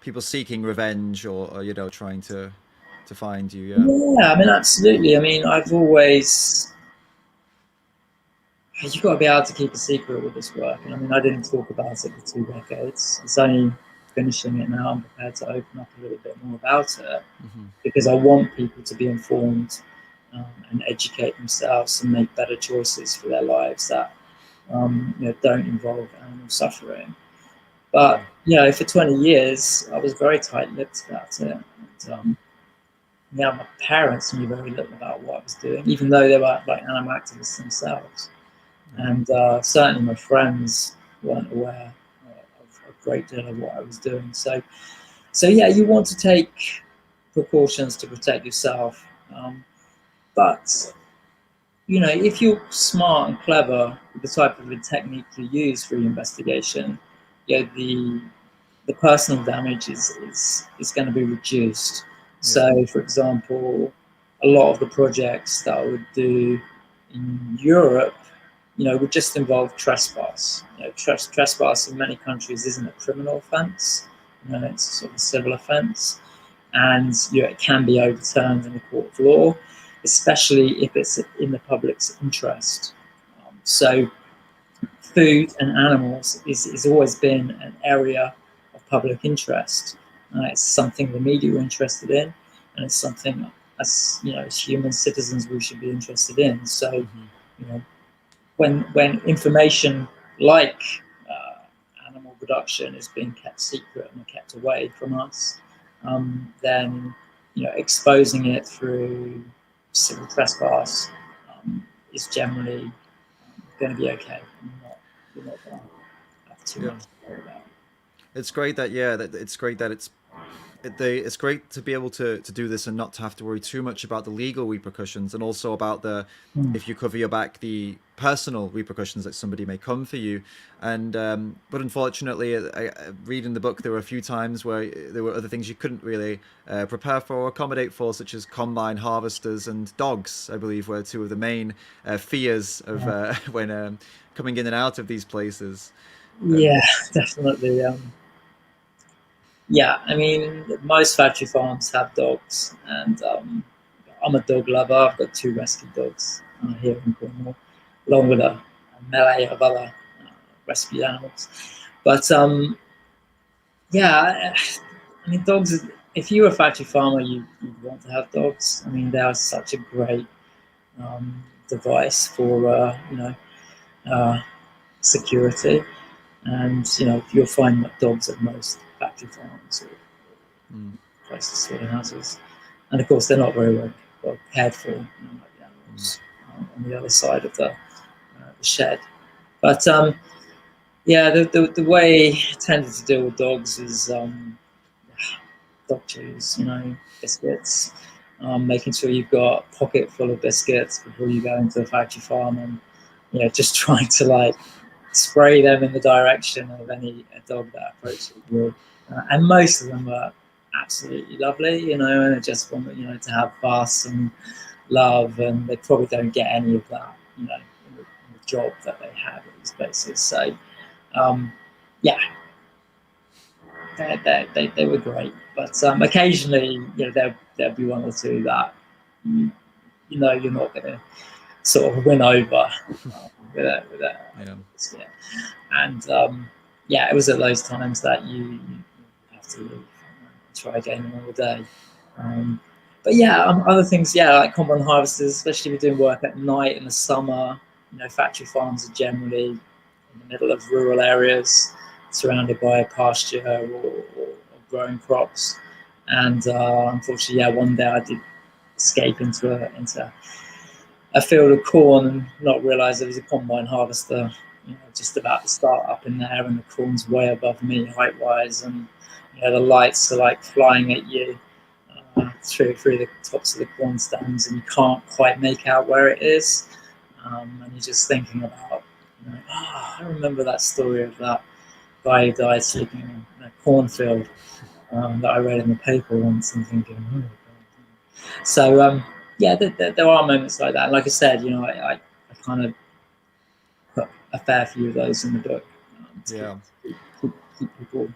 A: People seeking revenge, or trying to find you. Yeah.
B: Yeah, I mean, absolutely. I mean, you've got to be able to keep a secret with this work. And I mean, I didn't talk about it for 2 decades. It's only finishing it now. I'm prepared to open up a little bit more about it, because I want people to be informed and educate themselves and make better choices for their lives that don't involve animal suffering. But for 20 years, I was very tight-lipped about it. And, my parents knew very little about what I was doing, even though they were like animal activists themselves. And certainly my friends weren't aware of a great deal of what I was doing. So yeah, you want to take precautions to protect yourself. But if you're smart and clever with the type of technique you use for your investigation, the personal damage is going to be reduced. So, for example, a lot of the projects that I would do in Europe, would just involve trespass. Trespass in many countries isn't a criminal offence. It's sort of a civil offence, and it can be overturned in the court of law, especially if it's in the public's interest. So food and animals is always been an area of public interest. It's something the media are interested in, and it's something as human citizens we should be interested in. So when information like animal production is being kept secret and kept away from us, then exposing it through civil trespass is generally going to be okay. You're not going to have too much to worry about.
A: It's great that it's it's great to be able to do this and not to have to worry too much about the legal repercussions, and also about the,
B: Mm.
A: if you cover your back, the personal repercussions that somebody may come for you. And but unfortunately, reading the book, there were a few times where there were other things you couldn't really prepare for or accommodate for, such as combine harvesters and dogs. I believe were two of the main fears of when coming in and out of these places.
B: Yeah, definitely. Yeah, I mean, most factory farms have dogs, and I'm a dog lover. I've got two rescue dogs here in Cornwall, along with a melee of other rescued animals. But yeah, I mean, dogs. If you're a factory farmer, you'd want to have dogs. I mean, they are such a great device for uh, security, and you'll find that dogs at most factory farms or
A: Mm,
B: places, slaughterhouses, and of course they're not very well cared for, like the
A: mm,
B: animals on the other side of the shed. But yeah, the way I tended to deal with dogs is dog chews, biscuits, making sure you've got a pocket full of biscuits before you go into the factory farm, and just trying to like spray them in the direction of any dog that approaches you. And most of them were absolutely lovely, and they just want to have fuss and love, and they probably don't get any of that, in the job that they have at these places. So yeah, they were great, but occasionally, there'll be one or two that you, you're not going to sort of win over with a
A: yeah.
B: biscuit. And yeah, it was at those times that you have to leave and try again another day. Um, but yeah, other things, yeah, like combine harvesters, especially if you're doing work at night in the summer. Factory farms are generally in the middle of rural areas, surrounded by pasture or growing crops. And unfortunately, yeah, one day I did escape into a field of corn and not realise there was a combine harvester, just about to start up in there, and the corn's way above me height wise, and the lights are like flying at you through the tops of the corn stands, and you can't quite make out where it is, and you're just thinking about, I remember that story of that guy who died sleeping in a cornfield that I read in the paper once, and thinking, oh, God. So yeah, there are moments like that. And like I said, I kind of put a fair few of those in the book to
A: Yeah.
B: keep people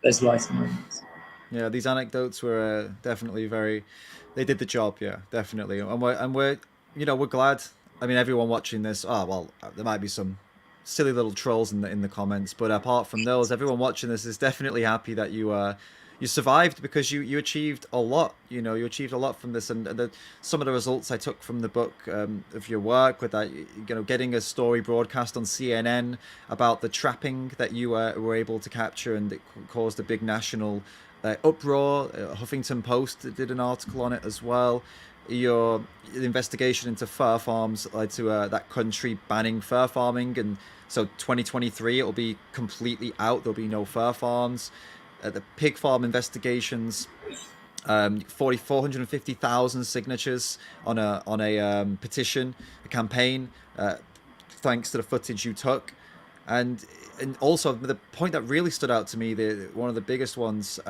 B: those lighter moments.
A: Yeah, these anecdotes were definitely very. They did the job, yeah, definitely, we're glad. I mean, everyone watching this. Oh well, there might be some silly little trolls in the comments, but apart from those, everyone watching this is definitely happy that you survived, because you achieved a lot. You achieved a lot from this, and some of the results I took from the book, of your work with that, getting a story broadcast on CNN about the trapping that you were able to capture, and it caused a big national uproar. Huffington Post did an article on it as well. Your investigation into fur farms led to that country banning fur farming, and so 2023 it'll be completely out. There'll be no fur farms. The pig farm investigations, 450,000 signatures on a petition, a campaign, thanks to the footage you took. And also the point that really stood out to me, one of the biggest ones,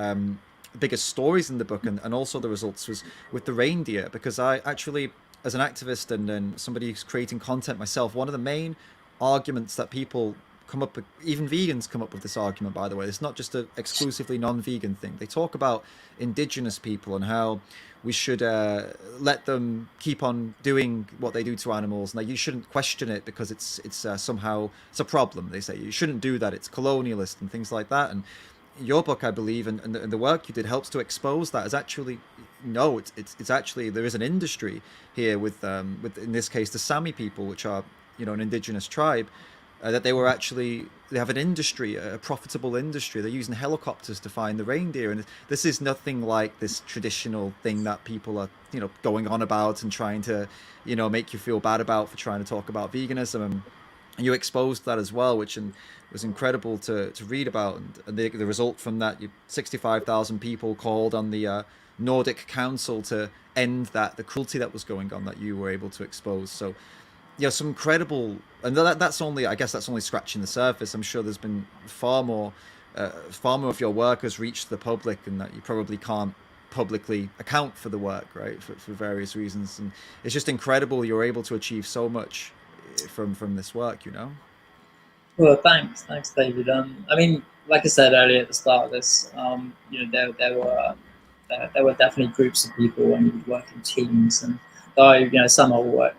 A: biggest stories in the book, and also the results, was with the reindeer, because I actually, as an activist and somebody who's creating content myself, one of the main arguments that people come up with, even vegans come up with this argument, by the way, it's not just a exclusively non-vegan thing. They talk about indigenous people and how we should let them keep on doing what they do to animals, and that you shouldn't question it because it's somehow it's a problem. They say you shouldn't do that, it's colonialist and things like that. And your book, I believe, and the work you did helps to expose that as actually, no, it's actually, there is an industry here with in this case the Sami people, which are an indigenous tribe, that they have an industry, a profitable industry. They're using helicopters to find the reindeer, and this is nothing like this traditional thing that people are going on about and trying to make you feel bad about for trying to talk about veganism. you exposed that as well, which was incredible to read about. And the result from that, 65,000 people called on the Nordic Council to end the cruelty that was going on, that you were able to expose. So yeah, some incredible, and that's only, I guess that's only scratching the surface. I'm sure there's been far more of your work has reached the public, and that you probably can't publicly account for the work, right, for various reasons. And it's just incredible you're able to achieve so much from this work, you know.
B: Well, thanks, David. I mean, like I said earlier at the start of this, there were definitely groups of people and you work in teams, and though some of our work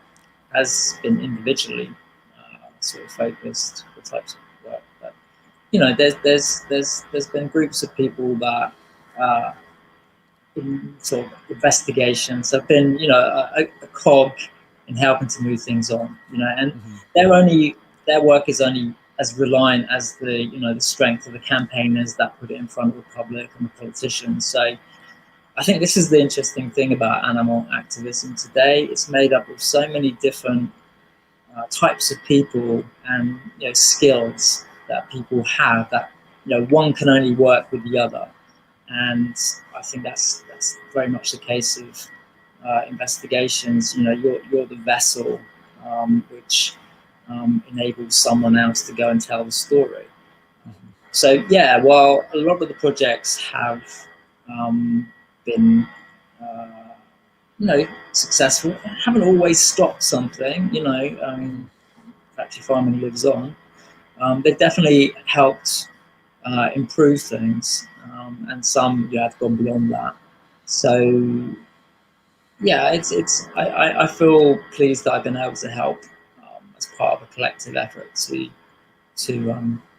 B: has been individually sort of focused the types of work, but there's been groups of people that in sort of investigations have been a cog in helping to move things on, and
A: Mm-hmm.
B: their work is only as reliant as the strength of the campaigners that put it in front of the public and the politicians. So I think this is the interesting thing about animal activism today. It's made up of so many different types of people and skills that people have, that one can only work with the other. And I think that's very much the case of investigations. You're the vessel which enables someone else to go and tell the story. So yeah, while a lot of the projects have been successful, haven't always stopped something. Factory farming lives on. They've definitely helped improve things, and some have gone beyond that. So yeah, I feel pleased that I've been able to help as part of a collective effort to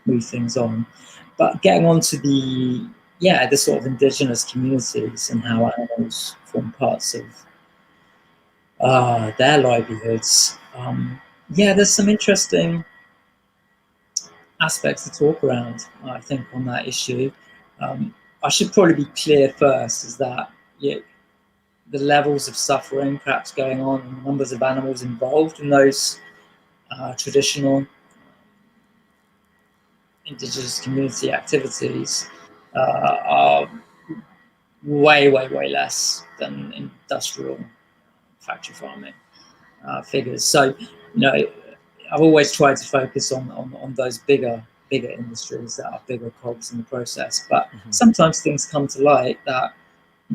B: move things on. But getting on to the sort of indigenous communities and how animals form parts of their livelihoods. There's some interesting aspects to talk around, I think, on that issue. I should probably be clear first, is that the levels of suffering perhaps going on and the numbers of animals involved in those traditional indigenous community activities are way less than industrial factory farming figures. So, I've always tried to focus on those bigger industries that are bigger cogs in the process. But sometimes things come to light that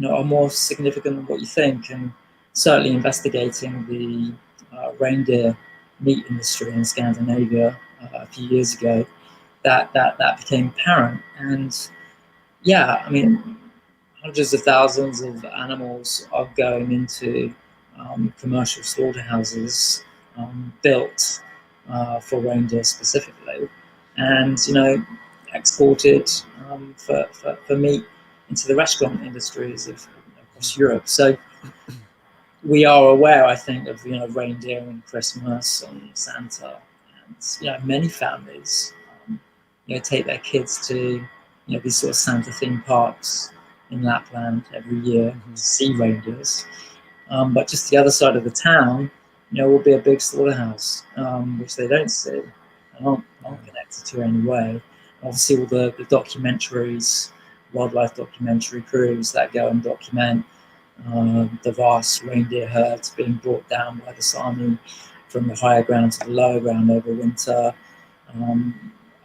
B: are more significant than what you think. And certainly investigating the reindeer meat industry in Scandinavia a few years ago, that became apparent. And yeah, I mean, hundreds of thousands of animals are going into commercial slaughterhouses built for reindeer specifically, and exported for meat into the restaurant industries of across Europe. So we are aware, I think, of reindeer and Christmas and Santa, and many families take their kids to these sort of Santa theme parks in Lapland every year to see reindeers. But just the other side of the town, will be a big slaughterhouse, which they don't see and aren't connected to anyway. Obviously, all the documentaries, wildlife documentary crews that go and document the vast reindeer herds being brought down by the Sami from the higher ground to the lower ground over winter,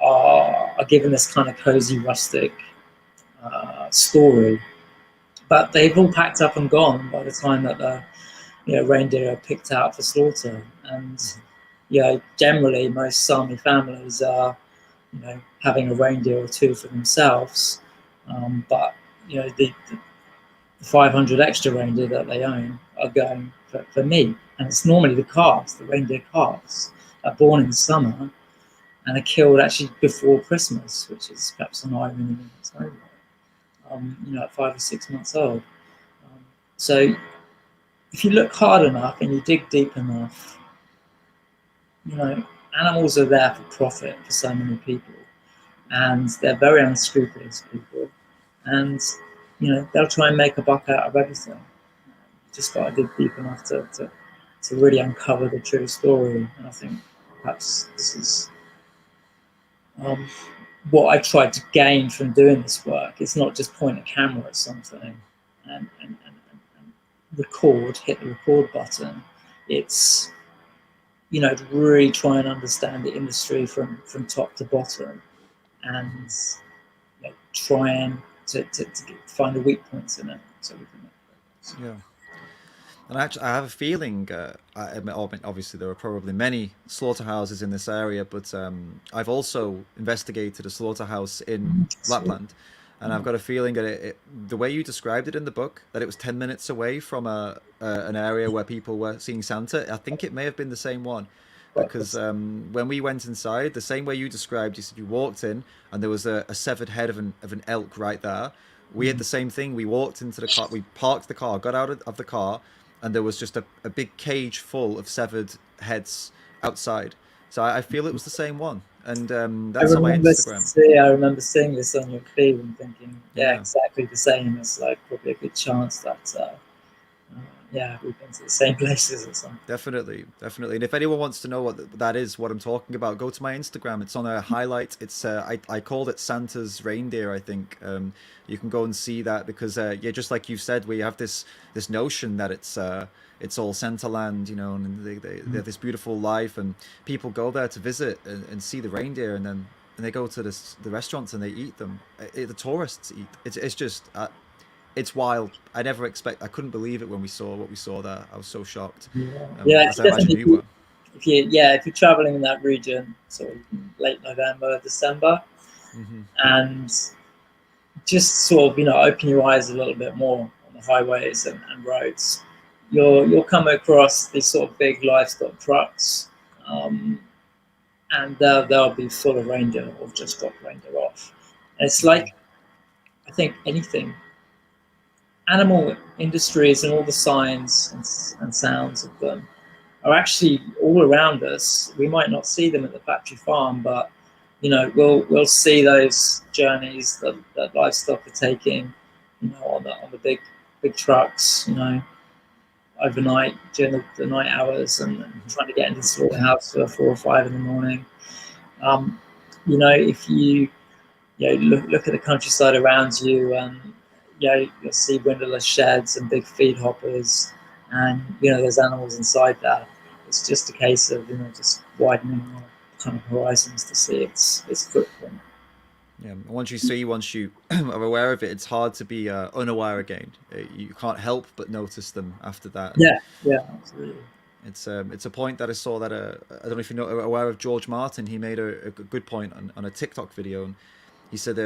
B: are given this kind of cozy, rustic story. But they've all packed up and gone by the time that the reindeer are picked out for slaughter. And generally most Sami families are having a reindeer or two for themselves, but the 500 extra reindeer that they own are going for meat. And it's normally the reindeer calves, are born in the summer and are killed actually before Christmas, which is perhaps an irony in its own way, at 5 or 6 months old. So if you look hard enough and you dig deep enough, animals are there for profit for so many people, and they're very unscrupulous people, and they'll try and make a buck out of everything. Just got to dig deep enough to really uncover the true story. And I think perhaps this is what I tried to gain from doing this work. It's not just point a camera at something and record, hit the record button. It's, you know, to really try and understand the industry from top to bottom, and you know, try and to find the weak points in it so we can make progress.
A: Yeah. And actually, I have a feeling, obviously, there are probably many slaughterhouses in this area, but I've also investigated a slaughterhouse in
B: So,
A: Lapland. And I've got a feeling that the way you described it in the book, that it was 10 minutes away from an area where people were seeing Santa. I think it may have been the same one. Because when we went inside, the same way you described, you said you walked in and there was a severed head of an elk right there. We had the same thing. We walked into the car, we parked the car, got out of the car, and there was just a big cage full of severed heads outside. So I feel it was the same one, and that's on my Instagram.
B: I remember seeing this on your feed and thinking, yeah,
A: Yeah.
B: exactly the same. It's like probably a good chance that yeah, we've been to the same places or something.
A: Definitely, definitely. And if anyone wants to know what that is, what I'm talking about, go to my Instagram. It's on a highlight. It's I called it Santa's Reindeer, I think. You can go and see that because yeah, just like you said, we have this notion that it's all Santa land, you know, and they have this beautiful life, and people go there to visit and see the reindeer, and then and they go to the restaurants and they eat them. The tourists eat. It's just it's wild. I couldn't believe it when we saw what we saw there. I was so shocked,
B: Yeah, yeah,
A: as I imagine
B: definitely.
A: you were.
B: If you're traveling in that region, sort of late November, December,
A: Hmm.
B: and just sort of, you know, open your eyes a little bit more on the highways and roads, you'll come across these sort of big livestock trucks, um, and they'll be full of reindeer or just dropped reindeer off. And it's
A: Hmm.
B: like, I think anything animal industries and all the signs and sounds of them are actually all around us. We might not see them at the factory farm, but you know, we'll see those journeys that livestock are taking, you know, on the big trucks, you know, overnight during the night hours and
A: Hmm.
B: trying to get into the slaughterhouse for 4 or 5 in the morning. Um, you know, if you know, look at the countryside around you, and you know, you'll see windowless sheds and big feed hoppers, and you know, there's animals inside there. It's just a case of, you know, just widening our kind of horizons to see its footprint.
A: Yeah. Once you are aware of it, it's hard to be unaware again. You can't help but notice them after that, and
B: Yeah, yeah, absolutely.
A: it's a point that I saw that I don't know if you know are aware of George Martin. He made a good point on a TikTok video, and he said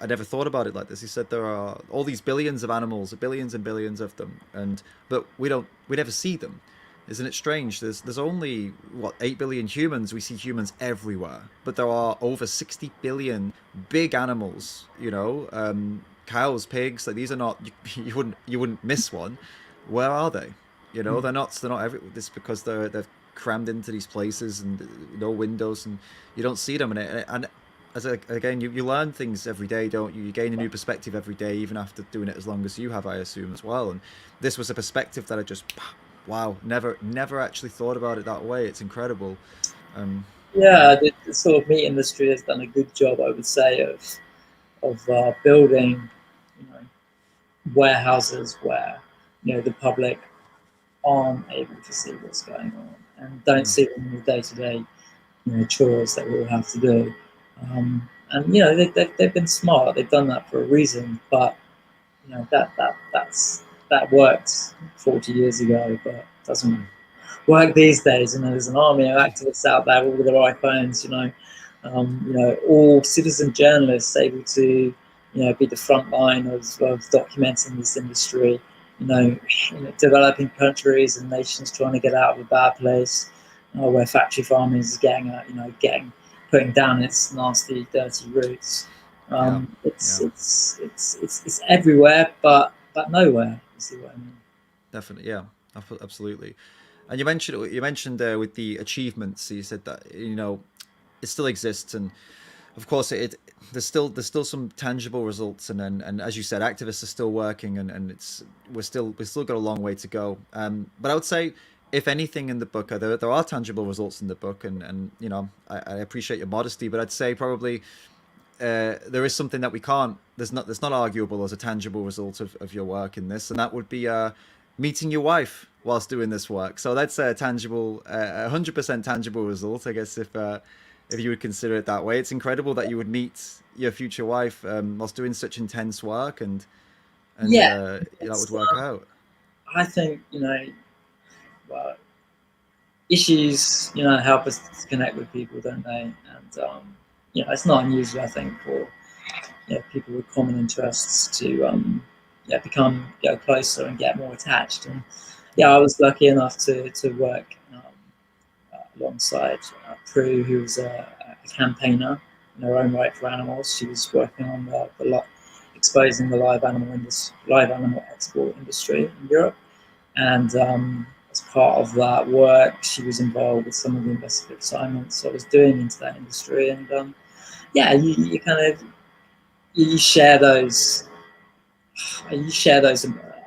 A: I never thought about it like this. He said there are all these billions of animals, billions and billions of them, and but we never see them. Isn't it strange? There's only what 8 billion humans. We see humans everywhere, but there are over 60 billion big animals. You know, cows, pigs. Like these are not you wouldn't miss one. Where are they? You know, they're not every. This because they're crammed into these places and no windows, and you don't see them. And as again, you learn things every day, don't you? You gain a new perspective every day, even after doing it as long as you have, I assume, as well. And this was a perspective that I just, wow, never actually thought about it that way. It's incredible. Yeah.
B: Yeah, the sort of meat industry has done a good job, I would say, of building, you know, warehouses where, you know, the public aren't able to see what's going on and don't
A: Mm.
B: see them in the day-to-day, you know, chores that we all have to do. And you know, they've been smart. They've done that for a reason. But you know, that worked 40 years ago, but doesn't
A: Mm.
B: work these days. You know, there's an army of activists out there, all with their iPhones. You know, all citizen journalists able to, you know, be the front line of documenting this industry. You know, developing countries and nations trying to get out of a bad place, where factory farming is getting putting down its nasty, dirty roots.
A: Yeah.
B: It's,
A: Yeah.
B: it's it's it's it's everywhere, but nowhere. You see what I mean?
A: Definitely. Yeah. Absolutely. And you mentioned with the achievements. You said that it still exists, and of course there's still some tangible results, and as you said, activists are still working, and we're still got a long way to go. But I would say if anything in the book, there are tangible results in the book, and you know, I appreciate your modesty, but I'd say probably there is something that we can't. There's not arguable as a tangible result of your work in this, and that would be meeting your wife whilst doing this work. So that's a tangible, 100% tangible result, I guess, if you would consider it that way. It's incredible that you would meet your future wife whilst doing such intense work, and
B: Yeah,
A: that would
B: it's,
A: work out.
B: I think, well, issues, help us to connect with people, don't they? And it's not unusual, I think, for people with common interests to go closer and get more attached. And yeah, I was lucky enough to work alongside Prue, who was a campaigner in her own right for animals. She was working on exposing the live animal export industry in Europe, and as part of that work, she was involved with some of the investigative assignments I was doing into that industry. And you kind of you share those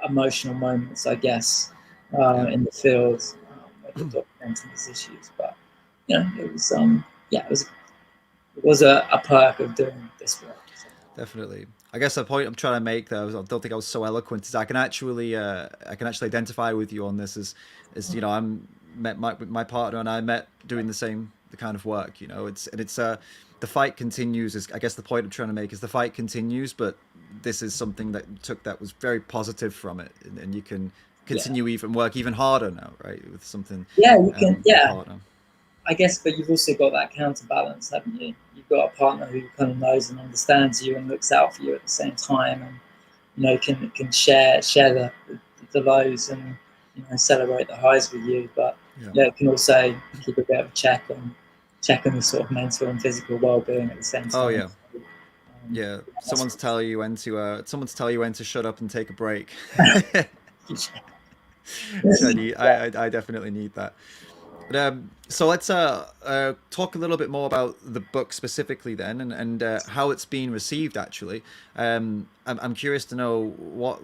B: emotional moments, I guess,
A: Yeah.
B: in the field when you're documenting these issues. But it was it was a perk of doing this work. So.
A: Definitely. I guess the point I'm trying to make, though, I don't think I was so eloquent, is I can actually identify with you on this as you know, I'm met my partner and I met doing the kind of work. You know, it's the fight continues. Is I guess the point I'm trying to make is the fight continues, but this is something that was very positive from it, and you can
B: Yeah,
A: continue even work even harder now, right, with something
B: yeah, you can.
A: with a
B: Yeah,
A: partner.
B: I guess, but you've also got that counterbalance, haven't you? You've got a partner who kind of knows and understands you and looks out for you at the same time, and can share the lows and celebrate the highs with you, but
A: Yeah.
B: it can also keep a bit of a check on the sort of mental and physical well-being at the same
A: Oh
B: time.
A: yeah.
B: So,
A: Yeah.
B: that's
A: Someone's tell you when to shut up and take a break. Which I need.
B: yeah,
A: I definitely need that. But, so let's talk a little bit more about the book specifically then, and how it's been received. Actually, I'm curious to know what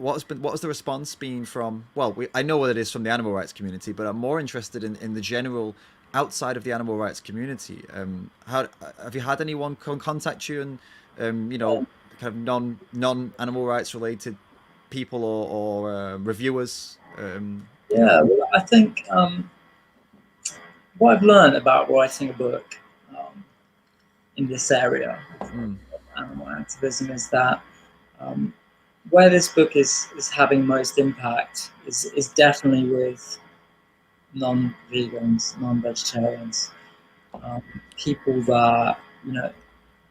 A: has the response been from. Well, I know what it is from the animal rights community, but I'm more interested in the general outside of the animal rights community. How have you had anyone contact you and you know, kind of non animal rights related people or reviewers? You know.
B: yeah. Well, I think what I've learned about writing a book um, in this area of
A: Mm,
B: animal activism is that um, where this book is having most impact is definitely with non-vegans, non-vegetarians, um, people that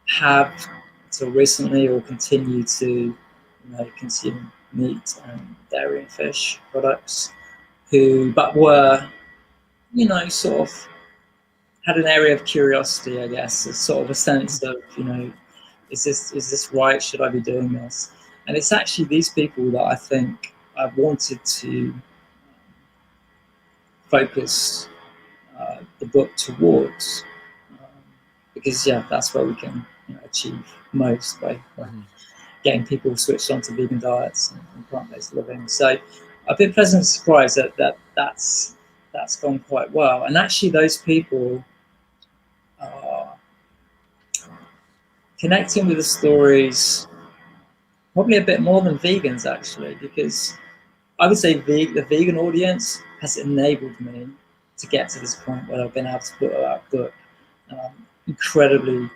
B: have until recently or continue to consume meat and dairy and fish products, who but were sort of had an area of curiosity, I guess, a sort of a sense of is this right? Should I be doing this? And it's actually these people that I think I've wanted to focus the book towards, um, because that's where we can achieve most by
A: hmm
B: getting people switched onto vegan diets and plant-based living. So I've been pleasantly surprised that's gone quite well. And actually, those people are connecting with the stories probably a bit more than vegans, actually, because I would say the vegan audience has enabled me to get to this point where I've been able to put out a book. And I'm incredibly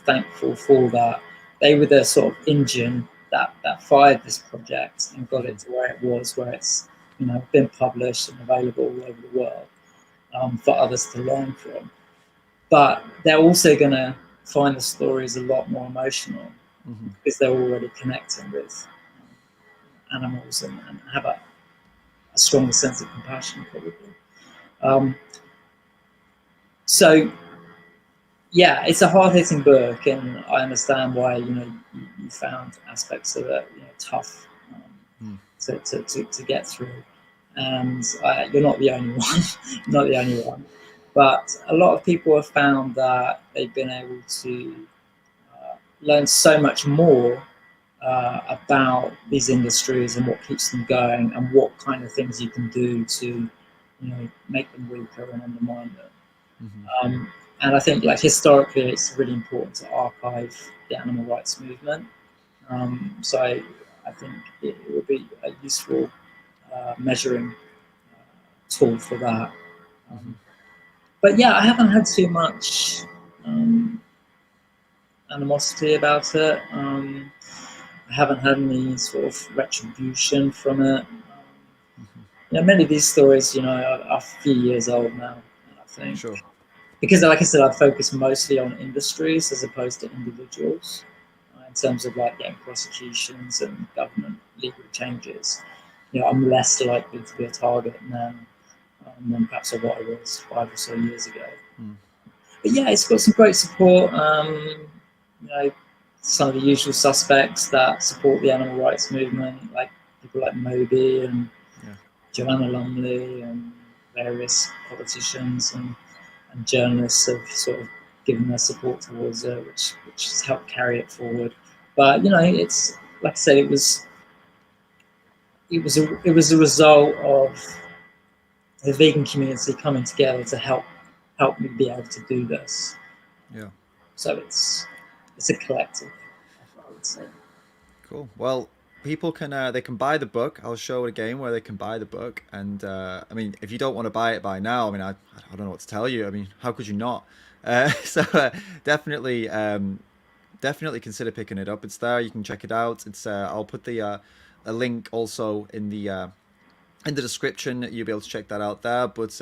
B: thankful for that. They were the sort of engine that fired this project and got
A: hmm
B: it to where it was, where it's been published and available all over the world for others to learn from. But they're also going to find the stories a lot more emotional
A: hmm
B: because they're already connecting with animals and have a stronger sense of compassion, probably. Um, so yeah, it's a hard-hitting book, and I understand why you found aspects of it tough
A: mm
B: to get through. And you're not the only one, not the only one. But a lot of people have found that they've been able to learn so much more about these industries and what keeps them going and what kind of things you can do to make them weaker and undermine them.
A: Mm-hmm.
B: And I think, like, historically, it's really important to archive the animal rights movement. So I think it would be a useful measuring tool for that.
A: Mm-hmm.
B: But yeah, I haven't had too much animosity about it. I haven't had any sort of retribution from it.
A: Mm-hmm.
B: Many of these stories, are a few years old now, I think.
A: Sure.
B: Because, like I said, I focus mostly on industries as opposed to individuals in terms of like getting prosecutions and government legal changes. I'm less likely to be a target now than perhaps what I was 5 or so years ago.
A: Mm.
B: But yeah, it's got some great support. You know, some of the usual suspects that support the animal rights movement, like people like Moby and
A: Yeah.
B: Joanna Lumley and various politicians and journalists have sort of given their support towards it, which has helped carry it forward. But it's like I said, it was a result of the vegan community coming together to help me be able to do this.
A: Yeah.
B: So it's a collective effort, I would say.
A: Cool. Well, people can they can buy the book. I'll show it again where they can buy the book. And I mean, if you don't want to buy it by now, I mean, I don't know what to tell you. I mean, how could you not? So definitely definitely consider picking it up. It's there. You can check it out. It's I'll put the a link also in the description. You'll be able to check that out there. But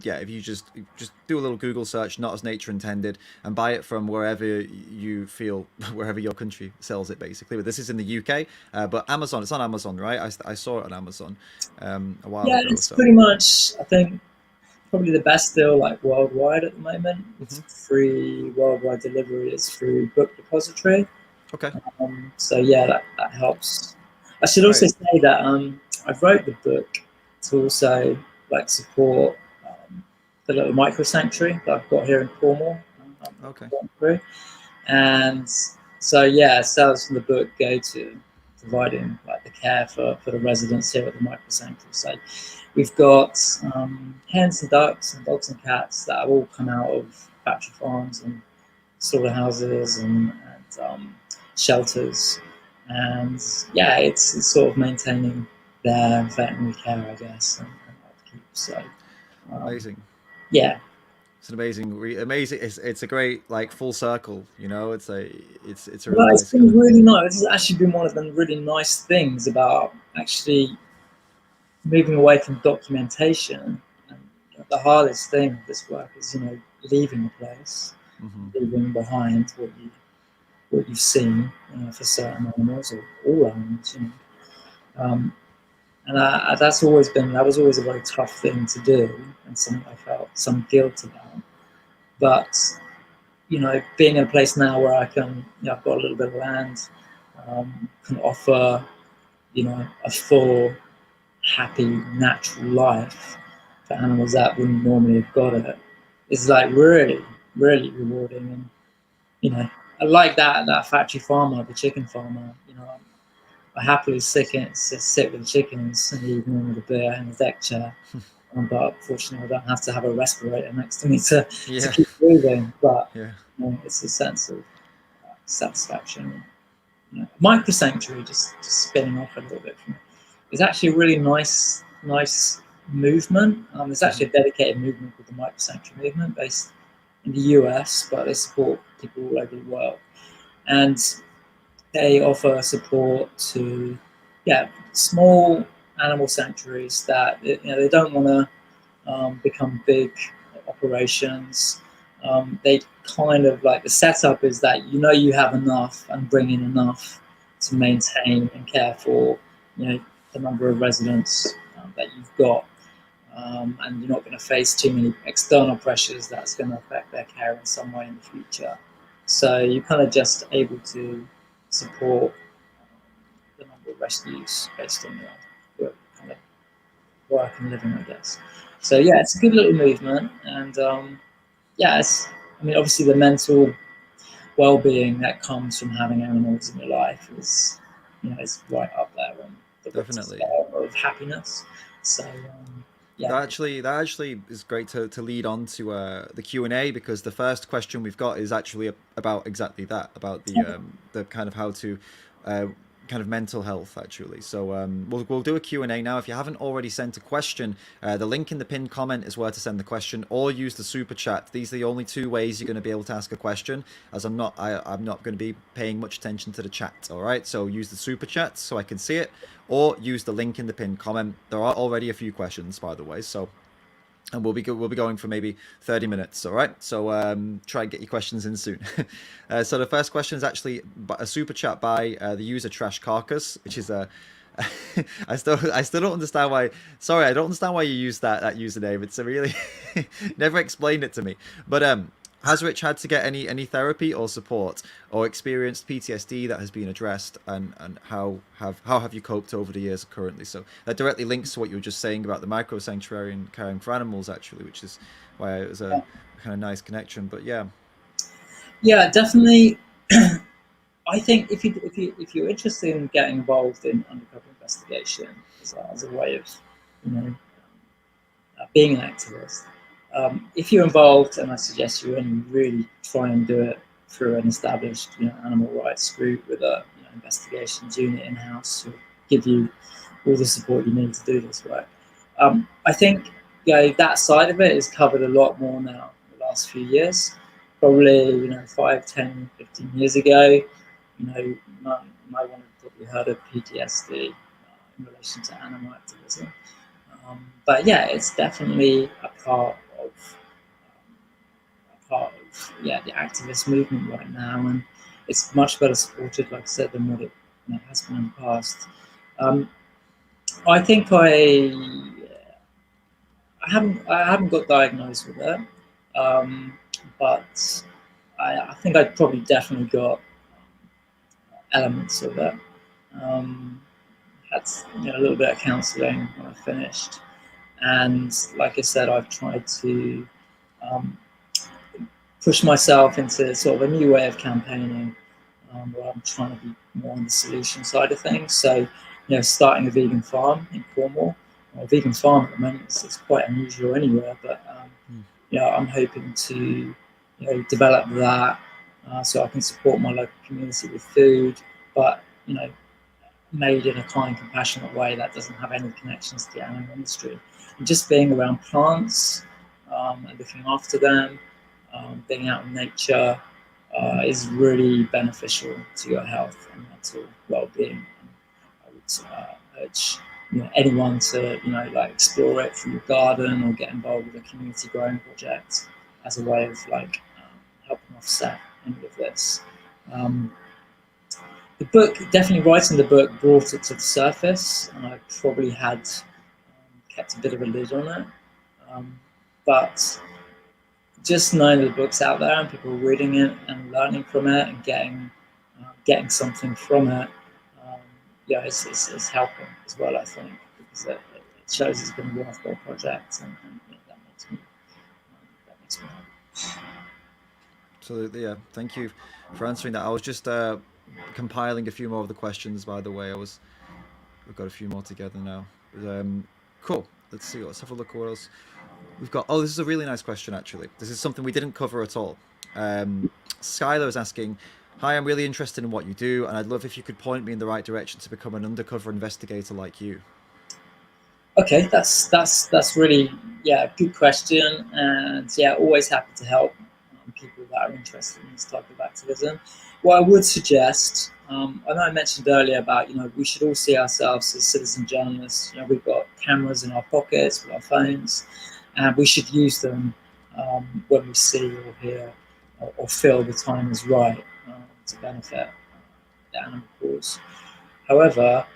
A: yeah, if you just do a little Google search, not as nature intended, and buy it from wherever you feel, wherever your country sells it, basically. But this is in the UK. But Amazon, it's on Amazon, right? I saw it on Amazon a while
B: Yeah,
A: ago.
B: it's
A: So
B: pretty much, I think, probably the best deal like worldwide at the moment.
A: hmm.
B: It's free worldwide delivery. It's through Book Depository.
A: Okay,
B: So yeah, that helps. I should also
A: great.
B: say that I wrote the book to also like support the little micro sanctuary that I've got here in Cornwall.
A: Okay,
B: Gone through. And so yeah, sales from the book go to providing like the care for the residents here at the micro sanctuary. So we've got hens and ducks and dogs and cats that have all come out of factory farms and slaughterhouses and shelters. And yeah, it's sort of maintaining their veterinary care, I guess, and upkeep. So
A: amazing.
B: yeah,
A: It's an amazing. It's a great like full circle. It's a really
B: well, it's
A: nice kind
B: been
A: of.
B: really nice. This has actually been one of the really nice things about actually moving away from documentation. And the hardest thing of this work is, leaving a place,
A: Hmm.
B: leaving behind what you've seen, for certain animals or all animals. Um, and that was always a very tough thing to do, and something I felt some guilt about. But being in a place now where I can, I've got a little bit of land, can offer, a full, happy, natural life for animals that wouldn't normally have got it, is like really, really rewarding. And I like that factory farmer, the chicken farmer. I happily sit with the chickens in the evening with a beer in the deck chair. But unfortunately, I don't have to have a respirator next to me to
A: Yeah,
B: keep breathing. But
A: yeah.
B: it's a sense of satisfaction. Micro sanctuary, just spinning off a little bit from it, is actually a really nice movement. There's
A: Hmm.
B: actually a dedicated movement called the Micro Sanctuary Movement, based in the US, but they support people all over the world, and they offer support to small animal sanctuaries that they don't want to become big operations. They kind of like, the setup is that you have enough and bring in enough to maintain and care for the number of residents that you've got, and you're not going to face too many external pressures that's going to affect their care in some way in the future. So you're kind of just able to support the number of rescues based on your kind of work and living, I guess. So yeah, it's a good little movement, and I mean, obviously the mental well-being that comes from having animals in your life is right up there on the Richter
A: Definitely.
B: scale of happiness. So yeah.
A: That actually is great to lead on to the Q&A, because the first question we've got is actually about exactly that, about the kind of how to uh, kind of mental health actually. So we'll do a Q&A now. If you haven't already sent a question, the link in the pinned comment is where to send the question, or use the super chat. These are the only two ways you're going to be able to ask a question, as I'm not going to be paying much attention to the chat. All right, so use the super chat so I can see it, or use the link in the pinned comment. There are already a few questions, by the way, so and we'll be going for maybe 30 minutes. All right, so try and get your questions in soon. So the first question is actually a super chat by the user Trash Carcass, which is a I still don't understand why. Sorry, I don't understand why you use that username. It's a really never explained it to me. But has Rich had to get any therapy or support, or experienced PTSD that has been addressed, and how have you coped over the years currently? So that directly links to what you were just saying about the micro sanctuary and caring for animals, actually, which is why it was a kind of nice connection. But yeah,
B: Yeah, definitely. I think if you're interested in getting involved in undercover investigation as a way of, you know, being an activist, if you're involved, and I suggest you only really try and do it through an established, animal rights group with a investigations unit in house to give you all the support you need to do this work. I think that side of it is covered a lot more now in the last few years. Probably 5, 10, 15 years ago, no one had probably heard of PTSD in relation to animal activism. But yeah, it's definitely a part of the activist movement right now, and it's much better supported, like I said, than what it has been in the past. Um, I think I haven't got diagnosed with it, but I think I probably definitely got elements of it. Um, had a little bit of counselling when I finished, and like I said, I've tried to um, push myself into sort of a new way of campaigning, where I'm trying to be more on the solution side of things. So, starting a vegan farm in Cornwall. A vegan farm at the moment is quite unusual anywhere, but I'm hoping to develop that so I can support my local community with food, but made in a kind, compassionate way that doesn't have any connections to the animal industry. And just being around plants and looking after them, being out in nature is really beneficial to your health and mental well-being. And I would urge anyone to explore it through your garden or get involved with a community growing project as a way of helping offset any of this. The book, definitely writing the book, brought it to the surface, and I probably had kept a bit of a lid on it. But just knowing the book's out there and people reading it and learning from it and getting something from it, it's helping as well, I think, because it shows it's been a worthwhile project, and that makes me happy.
A: absolutely. Yeah, thank you for answering that. I was just compiling a few more of the questions, by the way. We've got a few more together now. Cool. Let's see. Let's have a look at what else we've got. Oh, this is a really nice question, actually. This is something we didn't cover at all. Skylar is asking, "Hi, I'm really interested in what you do, and I'd love if you could point me in the right direction to become an undercover investigator like you."
B: Okay, that's really good question, and always happy to help people that are interested in this type of activism. What I would suggest, I know I mentioned earlier about we should all see ourselves as citizen journalists. We've got cameras in our pockets with our phones, and we should use them when we see or hear or feel the time is right to benefit the animal cause. However,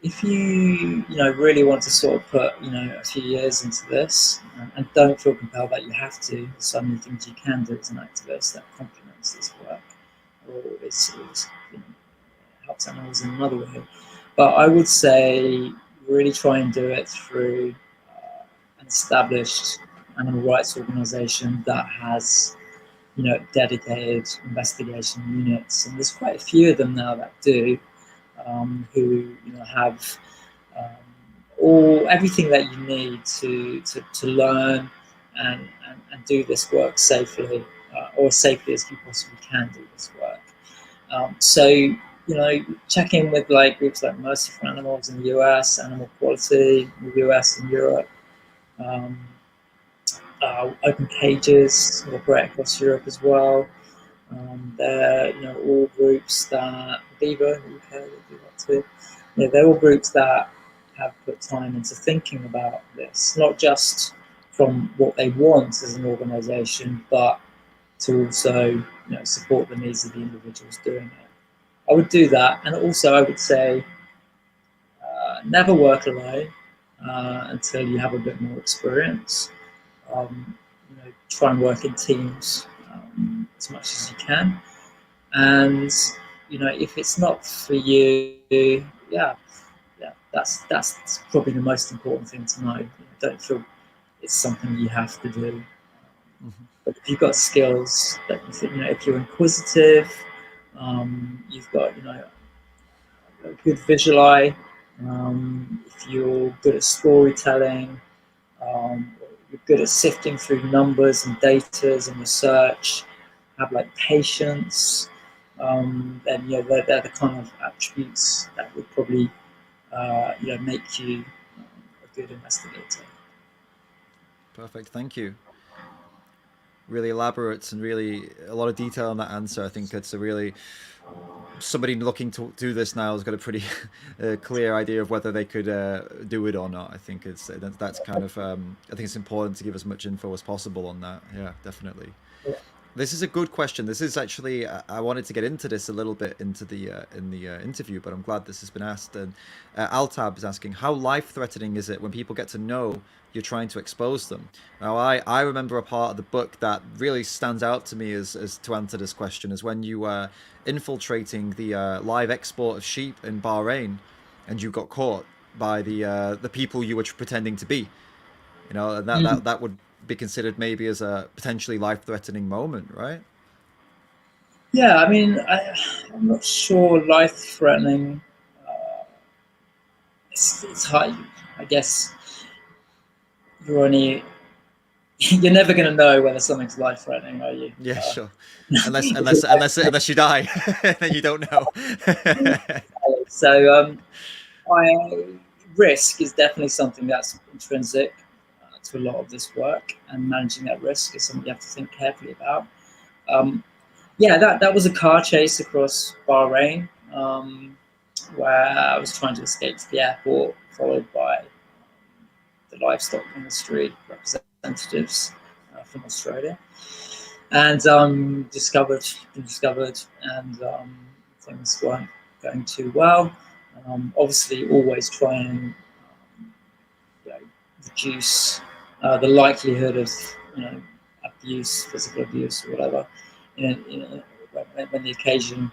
B: if you really want to sort of put a few years into this and don't feel compelled that you have to, there's so many things you can do as an activist that complements this work, or helps animals in another way. But I would say really try and do it through an established animal rights organisation that has dedicated investigation units, and there's quite a few of them now that do. Who have all everything that you need to learn and do this work safely, or as safely as you possibly can do this work. So, check in with like groups like Mercy for Animals in the US, Animal Quality in the US and Europe, um, Open Cages operate across Europe as well. They're all groups that Viva in the UK will do that too. They're all groups that have put time into thinking about this, not just from what they want as an organisation, but to also support the needs of the individuals doing it. I would do that, and also I would say never work alone until you have a bit more experience. Try and work in teams as much as you can, and if it's not for you, that's probably the most important thing to know. Don't feel it's something you have to do. But if you've got skills that you think, if you're inquisitive, you've got a good visual eye, if you're good at storytelling, you're good at sifting through numbers and data and research, have like patience, then they're the kind of attributes that would probably make you a good investigator.
A: Perfect, thank you. Really elaborate and really a lot of detail in that answer. I think it's a really somebody looking to do this now has got a pretty clear idea of whether they could do it or not. I think that's kind of I think it's important to give as much info as possible on that. Yeah, definitely.
B: Yeah.
A: This is a good question. This is actually I wanted to get into this a little bit into the in the interview, but I'm glad this has been asked. And Altab is asking, how life-threatening is it when people get to know you're trying to expose them? Now, I remember a part of the book that really stands out to me as to answer this question is when you were infiltrating the live export of sheep in Bahrain, and you got caught by the people you were pretending to be. And that would be considered maybe as a potentially life-threatening moment, right?
B: Yeah, I mean, I'm not sure life-threatening. It's hard. I guess you're only you're never going to know whether something's life-threatening, are you?
A: Yeah, sure. Unless you die, then you don't know.
B: So, risk is definitely something that's intrinsic to a lot of this work, and managing that risk is something you have to think carefully about. Yeah, that was a car chase across Bahrain, where I was trying to escape to the airport, followed by the livestock industry representatives from Australia, and discovered, and things weren't going too well. Obviously, always try and reduce the likelihood of abuse, physical abuse, or whatever. When the occasion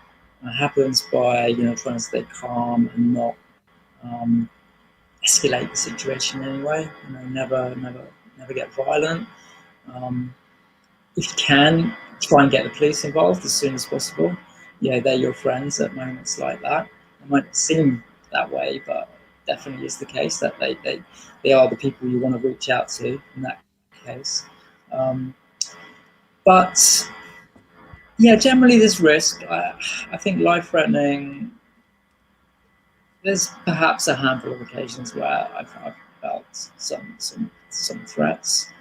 B: happens, by trying to stay calm and not escalate the situation in any way. Never get violent. If you can, try and get the police involved as soon as possible. They're your friends at moments like that. It might seem that way, but definitely is the case that they are the people you want to reach out to in that case. But yeah, generally there's risk. I think life-threatening. There's perhaps a handful of occasions where I've felt some threats.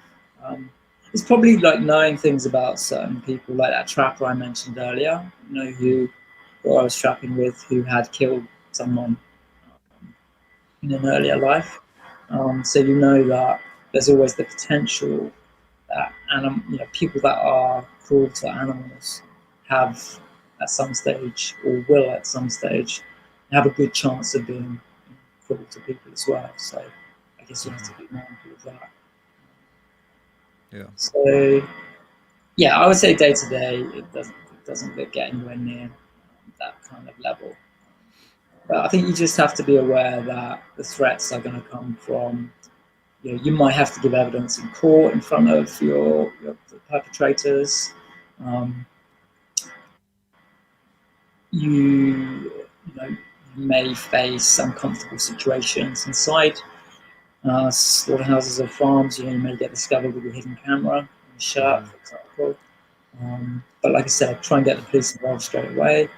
B: It's probably like knowing things about certain people, like that trapper I mentioned earlier. Who I was trapping with, who had killed someone in an earlier life. So that there's always the potential that people that are cruel to animals have at some stage, or will at some stage, have a good chance of being cruel to people as well. So I guess you have to be mindful of that.
A: Yeah.
B: So yeah, I would say day to day, it doesn't get anywhere near that kind of level. But I think you just have to be aware that the threats are going to come from. You might have to give evidence in court in front of your perpetrators. You may face uncomfortable situations inside Slaughterhouses or farms, you may get discovered with a hidden camera in a shirt, for example. But like I said, try and get the police involved straight away.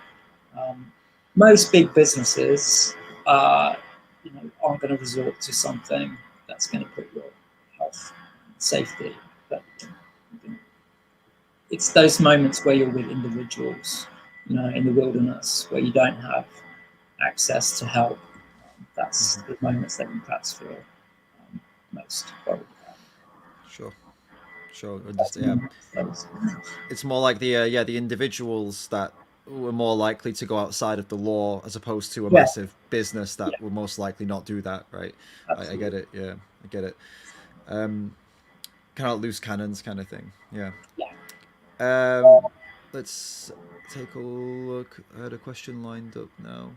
B: Most big businesses aren't going to resort to something that's going to put your health and safety. But it's those moments where you're with individuals, in the wilderness, where you don't have access to help. That's the moments that you perhaps feel most worried about.
A: Sure. Yeah. It's more like the individuals that were more likely to go outside of the law as opposed to a massive business that will most likely not do that, right? I get it. Yeah, I get it. Kind of loose cannons kind of thing. Yeah. Let's take a look. I had a question lined up now.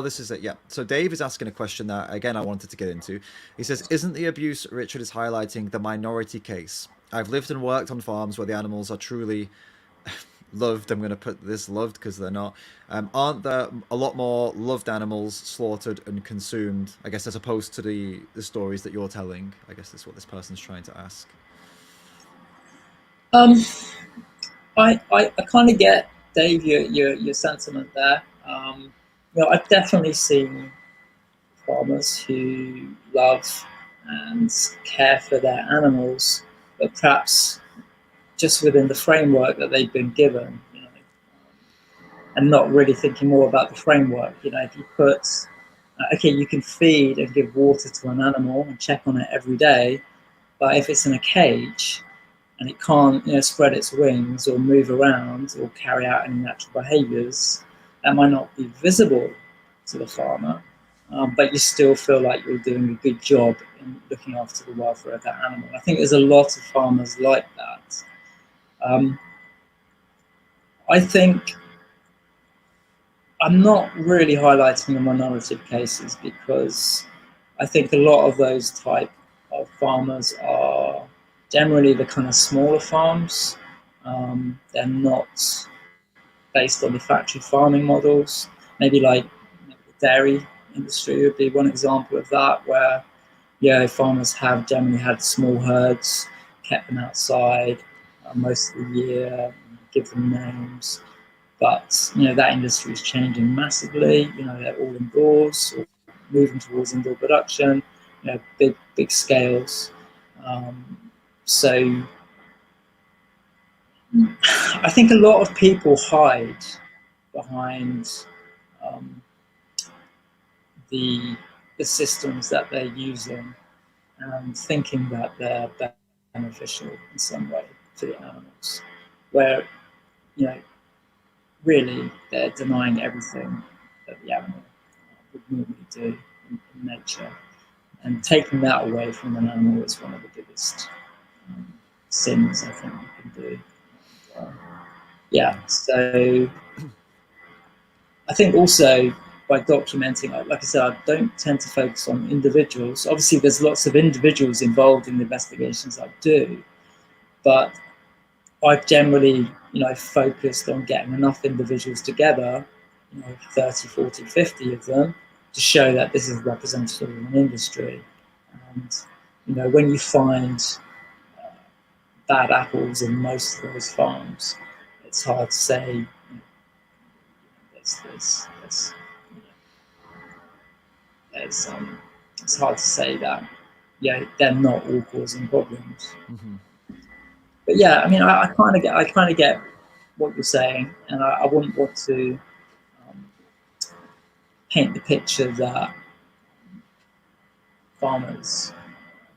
A: This is it. Yeah. So Dave is asking a question that again I wanted to get into. He says, "Isn't the abuse Richard is highlighting the minority case? I've lived and worked on farms where the animals are truly loved. I'm going to put this loved because they're not. Aren't there a lot more loved animals slaughtered and consumed? I guess as opposed to the stories that you're telling. I guess that's what this person's trying to ask."
B: I kind of get, Dave, your sentiment there. I've definitely seen farmers who love and care for their animals, but perhaps just within the framework that they've been given, and not really thinking more about the framework. If you put, okay, you can feed and give water to an animal and check on it every day, but if it's in a cage and it can't, spread its wings or move around or carry out any natural behaviours, that might not be visible to the farmer, but you still feel like you're doing a good job in looking after the welfare of that animal. I think there's a lot of farmers like that. I think I'm not really highlighting the minority of cases because I think a lot of those type of farmers are generally the kind of smaller farms. They're not based on the factory farming models. Maybe like the dairy industry would be one example of that, where farmers have generally had small herds, kept them outside most of the year, give them names. But that industry is changing massively. They're all indoors, or moving towards indoor production. Big scales. So I think a lot of people hide behind the systems that they're using and thinking that they're beneficial in some way to the animals, where really they're denying everything that the animal would normally do in nature. And taking that away from an animal is one of the biggest sins I think you can do. So I think also by documenting, like I said, I don't tend to focus on individuals. Obviously, there's lots of individuals involved in the investigations I do, but I've generally, focused on getting enough individuals together, 30, 40, 50 of them, to show that this is representative of an industry. And, when you find bad apples in most of those farms, it's hard to say, it's hard to say that, they're not all causing problems. But yeah, I mean, I kind of get what you're saying, and I wouldn't want to paint the picture that farmers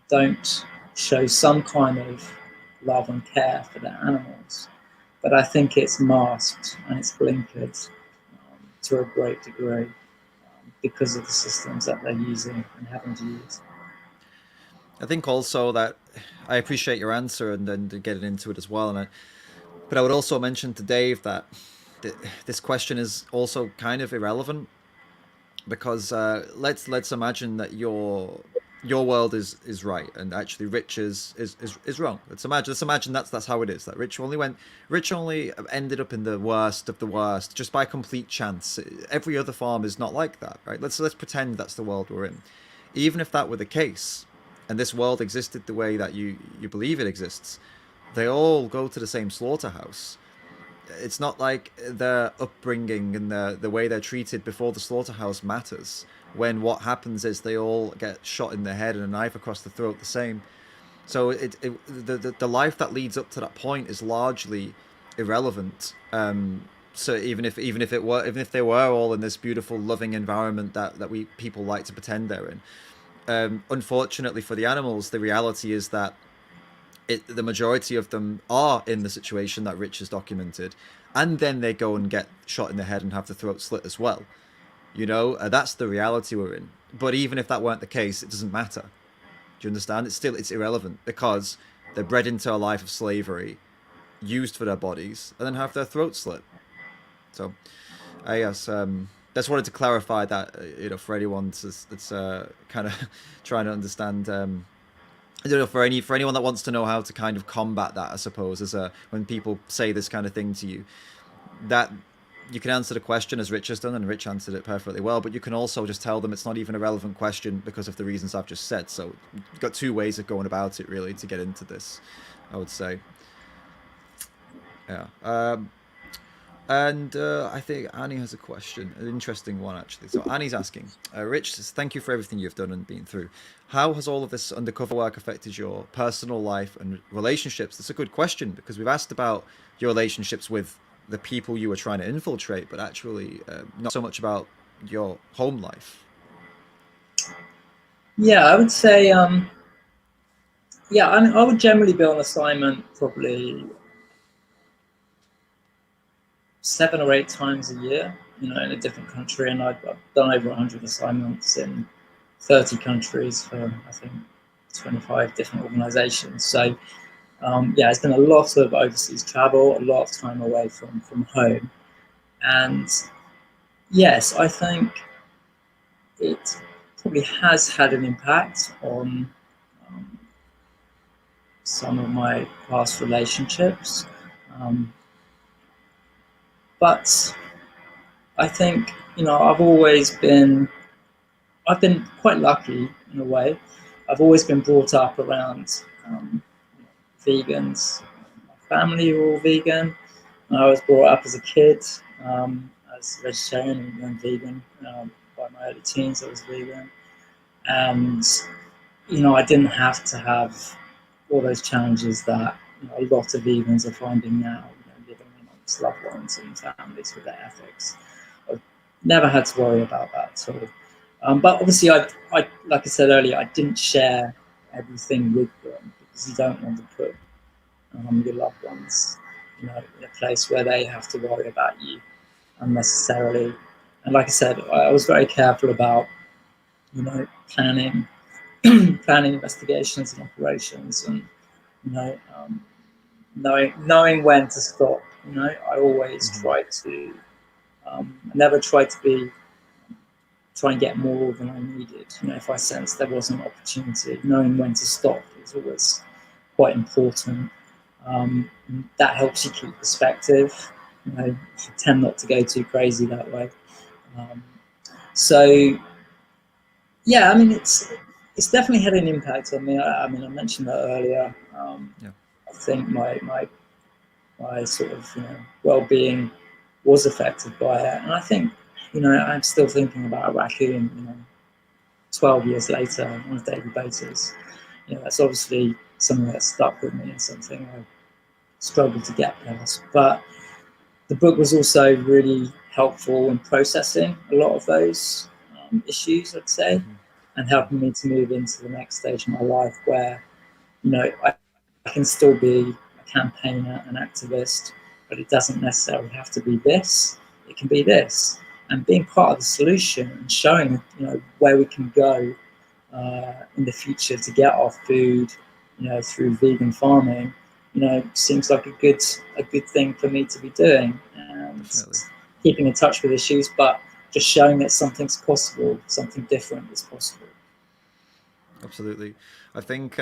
B: don't show some kind of love and care for their animals, but I think it's masked and it's blinkered to a great degree because of the systems that they're using and having to use.
A: I think also that I appreciate your answer and then getting into it as well. But I would also mention to Dave that this question is also kind of irrelevant because let's imagine that your world is right and actually Rich is wrong. Let's imagine that's how it is. That Rich only ended up in the worst of the worst just by complete chance. Every other farm is not like that, right? Let's pretend that's the world we're in. even if that were the case, and this world existed the way that you believe it exists, they all go to the same slaughterhouse. It's not like their upbringing and the way they're treated before the slaughterhouse matters. When what happens is they all get shot in the head and a knife across the throat the same. So the life that leads up to that point is largely irrelevant. So even if they were all in this beautiful, loving environment that we people like to pretend they're in, unfortunately for the animals, the reality is that the majority of them are in the situation that Rich has documented, and then they go and get shot in the head and have the throat slit as well. That's the reality we're in. But even if that weren't the case, it doesn't matter. Do you understand? It's irrelevant because they're bred into a life of slavery, used for their bodies, and then have their throats slit. So, I guess just wanted to clarify that for anyone that's kind of trying to understand. I don't know, for anyone that wants to know how to kind of combat that, I suppose, when people say this kind of thing to you, that you can answer the question as Rich has done, and Rich answered it perfectly well, but you can also just tell them it's not even a relevant question because of the reasons I've just said. So you've got two ways of going about it, really, to get into this, I would say. Yeah. And I think Annie has a question, an interesting one, actually. So Annie's asking, Rich says, thank you for everything you've done and been through. How has all of this undercover work affected your personal life and relationships? That's a good question, because we've asked about your relationships with the people you were trying to infiltrate, but actually not so much about your home life.
B: Yeah, I would say, yeah, I would generally be on assignment probably 7 or 8 times a year, in a different country, and I've done over 100 assignments in 30 countries for, I think, 25 different organizations. So yeah, it's been a lot of overseas travel, a lot of time away from home. And yes, I think it probably has had an impact on some of my past relationships. Um, but I think, I've been quite lucky in a way. I've always been brought up around vegans. My family were all vegan. I was brought up as a kid as vegetarian and vegan. By my early teens, I was vegan, and I didn't have to have all those challenges that a lot of vegans are finding now. Living amongst loved ones and families with their ethics. I've never had to worry about that at all. But obviously, I like I said earlier, I didn't share everything with them because you don't want to put your loved ones, in a place where they have to worry about you unnecessarily. And like I said, I was very careful about, planning, planning investigations and operations, and knowing when to stop. I always tried to. I never tried to try and get more than I needed. If I sensed there was an opportunity, knowing when to stop is always quite important. That helps you keep perspective. You tend not to go too crazy that way. So yeah, I mean, it's definitely had an impact on me. I mean, I mentioned that earlier.
A: Yeah.
B: I think my sort of well-being was affected by it, and I think I'm still thinking about a raccoon 12 years later on a daily basis. That's obviously something that stuck with me and something I struggled to get past. But the book was also really helpful in processing a lot of those issues, I'd say, and helping me to move into the next stage of my life where, I can still be a campaigner, an activist, but it doesn't necessarily have to be this. It can be this. And being part of the solution and showing, where we can go in the future to get our food, through vegan farming, seems like a good thing for me to be doing, and
A: Definitely.
B: keeping in touch with issues, but just showing that something's possible, something different is possible.
A: Absolutely. I think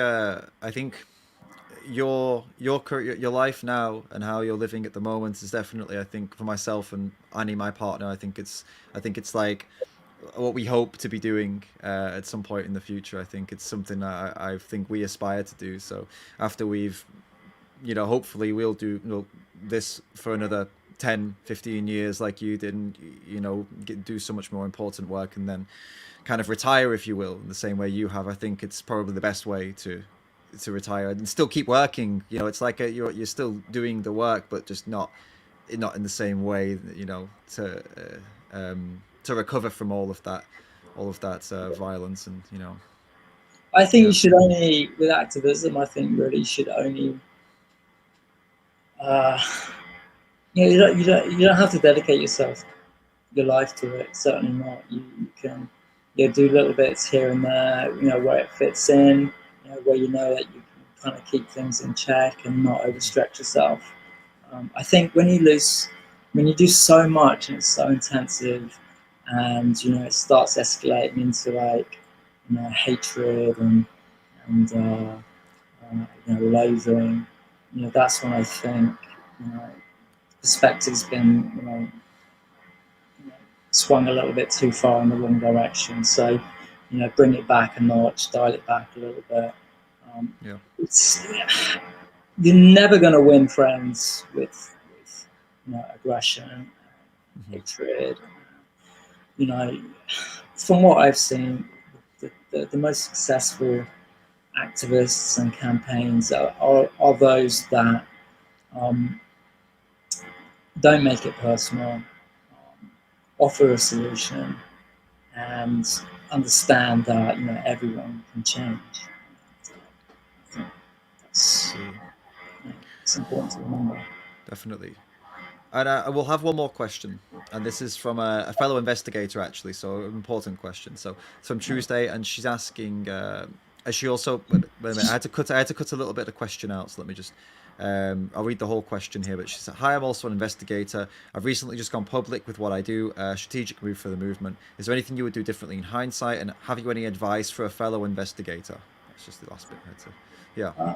A: your life now and how you're living at the moment is definitely, I think, for myself and Annie, my partner, I think it's like what we hope to be doing at some point in the future. I think it's something I think we aspire to do. So after we've, hopefully we'll do this for another 10, 15 years like you did, and do so much more important work, and then kind of retire, if you will, in the same way you have. I think it's probably the best way to retire and still keep working. It's like you're still doing the work, but just not in the same way. To recover from all of that violence, and
B: I think
A: yeah.
B: you should only, with activism, I think really you should only, uh, you don't have to dedicate your life to it. Certainly not. You can, do little bits here and there, where it fits in, where that you can kind of keep things in check and not overstretch yourself. I think when you do so much and it's so intensive, and it starts escalating into like hatred and loathing, that's when I think perspective's been swung a little bit too far in the wrong direction. So bring it back a notch, dial it back a little bit.
A: Yeah.
B: It's You're never going to win friends with aggression,
A: Mm-hmm.
B: hatred. From what I've seen, the most successful activists and campaigns are those that um, don't make it personal, offer a solution, and understand that everyone can change. I think that's it's important to remember.
A: Definitely. And I will have one more question, and this is from a fellow investigator, actually, so an important question. So it's from Tuesday, and she's asking, as she also, wait a minute, I had to cut a little bit of the question out, so let me just, I'll read the whole question here. But she said, "Hi, I'm also an investigator. I've recently just gone public with what I do, a strategic move for the movement. Is there anything you would do differently in hindsight, and have you any advice for a fellow investigator?" That's just the last bit I had to, yeah.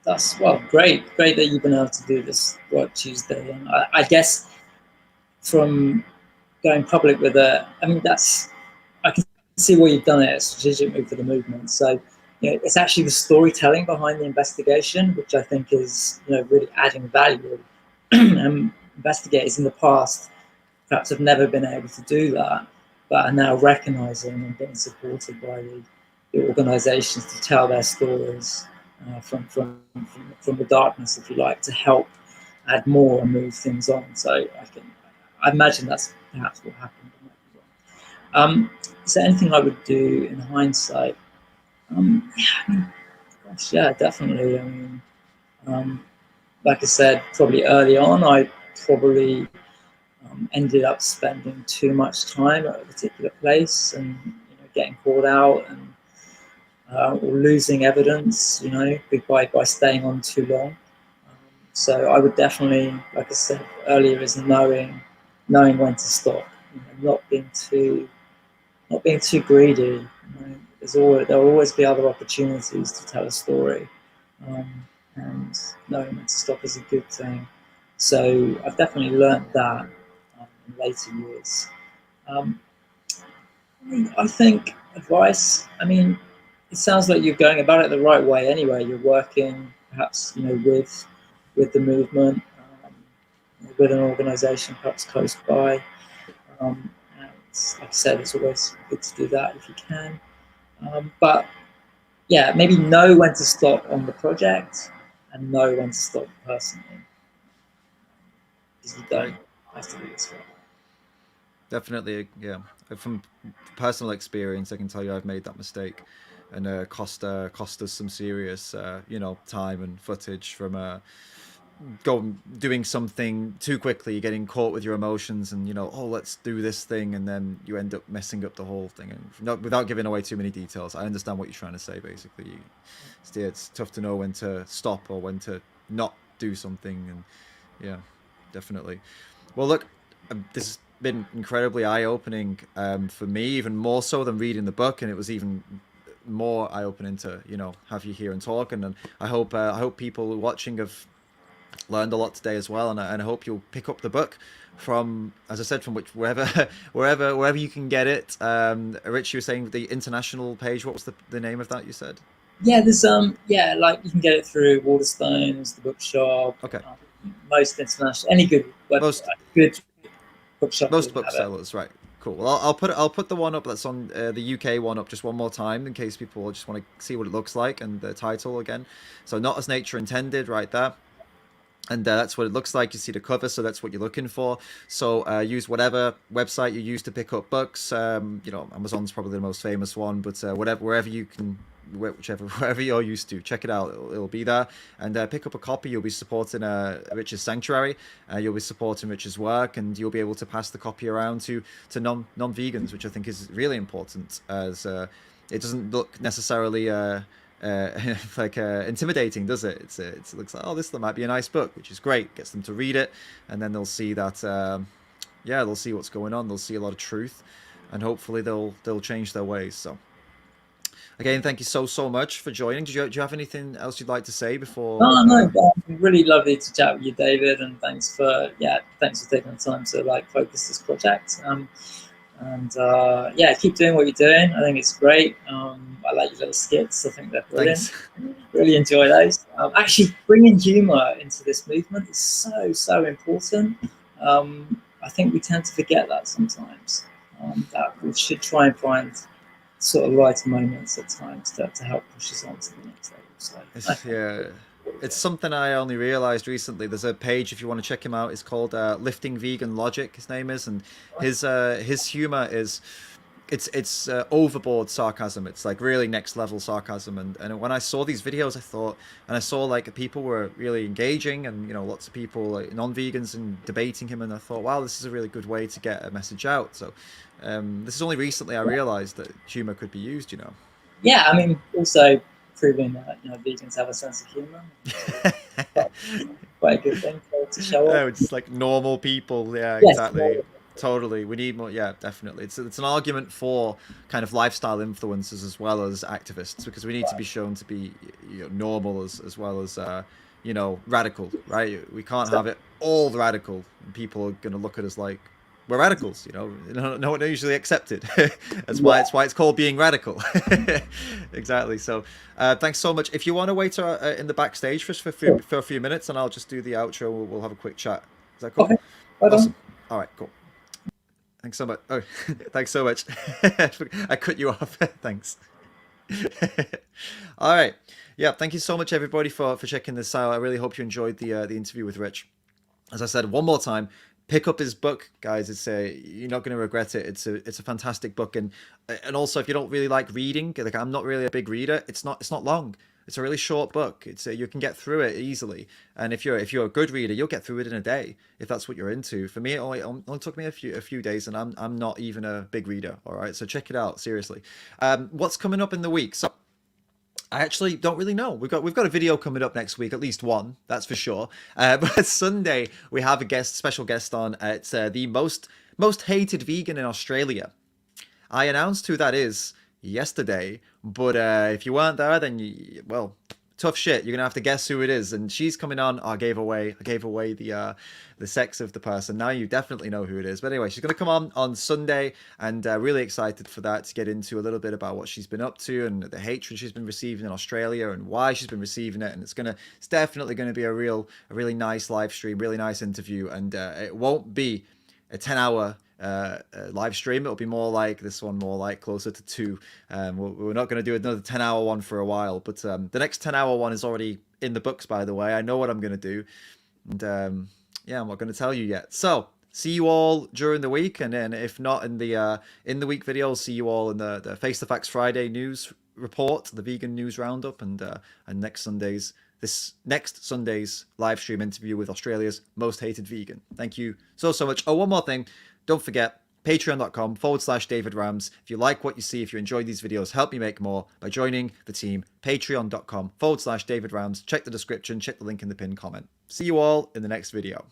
B: That's great that you've been able to do this work Tuesday. And I guess from going public with I can see why you've done it, a strategic move for the movement. So, it's actually the storytelling behind the investigation, which I think is, really adding value. Investigators in the past perhaps have never been able to do that, but are now recognizing and being supported by the organizations to tell their stories from the darkness, if you like, to help add more and move things on. So I imagine that's perhaps what happened. Is there anything I would do in hindsight? Yeah, definitely. Like I said, probably early on, I probably ended up spending too much time at a particular place and getting caught out and or losing evidence, by staying on too long. So I would definitely, like I said earlier, is knowing when to stop, not being too greedy. There will always be other opportunities to tell a story, and knowing when to stop is a good thing. So I've definitely learned that in later years. Um, I think advice. It sounds like you're going about it the right way. Anyway, you're working perhaps with the movement, with an organisation perhaps close by. And like I said, it's always good to do that if you can. But yeah, maybe know when to stop on the project and know when to stop personally, because you don't have to do this forever.
A: Definitely, yeah. From personal experience, I can tell you I've made that mistake, and cost us some serious, time and footage from doing something too quickly, getting caught with your emotions, and oh, let's do this thing, and then you end up messing up the whole thing. And without giving away too many details, I understand what you're trying to say. Basically, it's tough to know when to stop or when to not do something, and yeah, definitely. Well, look, this has been incredibly eye-opening for me, even more so than reading the book, and it was even more eye-opening to have you here and talk. And I hope people watching have learned a lot today as well, and I hope you'll pick up the book from, as I said, from wherever you can get it. Rich, you were saying the international page. What was the name of that you said?
B: Yeah, there's yeah, like you can get it through Waterstones, the bookshop,
A: Okay.
B: Most international, any good
A: Most
B: good bookshop will
A: most
B: have it.
A: booksellers, right? Cool. Well, I'll put the one up that's on the UK one up just one more time in case people just want to see what it looks like and the title again. So, Not as Nature Intended, right there. And that's what it looks like. You see the cover, so that's what you're looking for. So use whatever website you use to pick up books. You know, Amazon's probably the most famous one, but wherever you can, wherever you're used to, check it out. It'll be there. And pick up a copy. You'll be supporting Rich's Sanctuary. You'll be supporting Rich's work, and you'll be able to pass the copy around to non-vegans, which I think is really important, as it doesn't look necessarily like intimidating, does it? It looks like, oh, this might be a nice book, which is great. Gets them to read it, and then they'll see that yeah, they'll see what's going on. They'll see a lot of truth, and hopefully they'll change their ways. So again, thank you so much for joining. Do you have anything else you'd like to say before?
B: Oh no, really lovely to chat with you, David, and thanks for taking the time to like focus this project. And yeah, keep doing what you're doing. I think it's great. I like your little skits. I think they're brilliant.
A: Thanks.
B: Really enjoy those. Actually, bringing humour into this movement is so important. I think we tend to forget that sometimes. That we should try and find sort of lighter moments at times to help push us on to the next level. So,
A: Yeah. It's something I only realized recently. There's a page if you want to check him out. It's called Lifting Vegan Logic. His name is, and his humor is it's overboard sarcasm. It's like really next level sarcasm. And when I saw these videos, I thought, and I saw like people were really engaging, and you know lots of people like non-vegans and debating him, and I thought, wow, this is a really good way to get a message out. So this is only recently I realized that humor could be used. You know.
B: Yeah, I mean, also proving that vegans have a sense of humor. Quite a good thing to show off.
A: It's like normal people. Yeah,
B: Yes,
A: exactly. Totally. We need more. Yeah, definitely. It's an argument for kind of lifestyle influencers as well as activists, because we need to be shown to be normal as well as radical. Right? We can't have it all radical. People are going to look at us like we're radicals, no one usually accepted. That's why it's called being radical. Exactly. So thanks so much. If you want to wait in the backstage for a few minutes, and I'll just do the outro. We'll have a quick chat. Is that cool?
B: Okay.
A: Awesome. All right, cool. Thanks so much. Oh, thanks so much. I cut you off. Thanks. All right. Yeah, thank you so much, everybody, for checking this out. I really hope you enjoyed the interview with Rich. As I said, one more time, pick up his book, guys. You're not going to regret it. It's a fantastic book, and also if you don't really like reading, like I'm not really a big reader, it's not long. It's a really short book. You can get through it easily, and if you're a good reader, you'll get through it in a day if that's what you're into. For me, it only took me a few days, and I'm not even a big reader. All right, so check it out seriously. What's coming up in the week? So I actually don't really know. We've got a video coming up next week, at least one, that's for sure. But Sunday we have a special guest on. It's the most hated vegan in Australia. I announced who that is yesterday, but if you weren't there, then tough shit. You're gonna have to guess who it is, and she's coming on. I gave away the sex of the person. Now you definitely know who it is. But anyway, she's gonna come on Sunday, and really excited for that, to get into a little bit about what she's been up to and the hatred she's been receiving in Australia and why she's been receiving it. And it's definitely gonna be a really nice live stream, really nice interview, and it won't be a 10-hour live stream. It'll be more like this one, more like closer to 2. We're not going to do another 10-hour one for a while, but the next 10-hour one is already in the books, by the way. I know what I'm going to do, and I'm not going to tell you yet. So see you all during the week, and then if not in the week video, I'll see you all in the Face the Facts Friday news report, the vegan news roundup, and next Sunday's live stream interview with Australia's most hated vegan. Thank you so much. Oh, one more thing. Don't forget, patreon.com/David Rams. If you like what you see, if you enjoy these videos, help me make more by joining the team. Patreon.com/David Rams. Check the description, check the link in the pinned comment. See you all in the next video.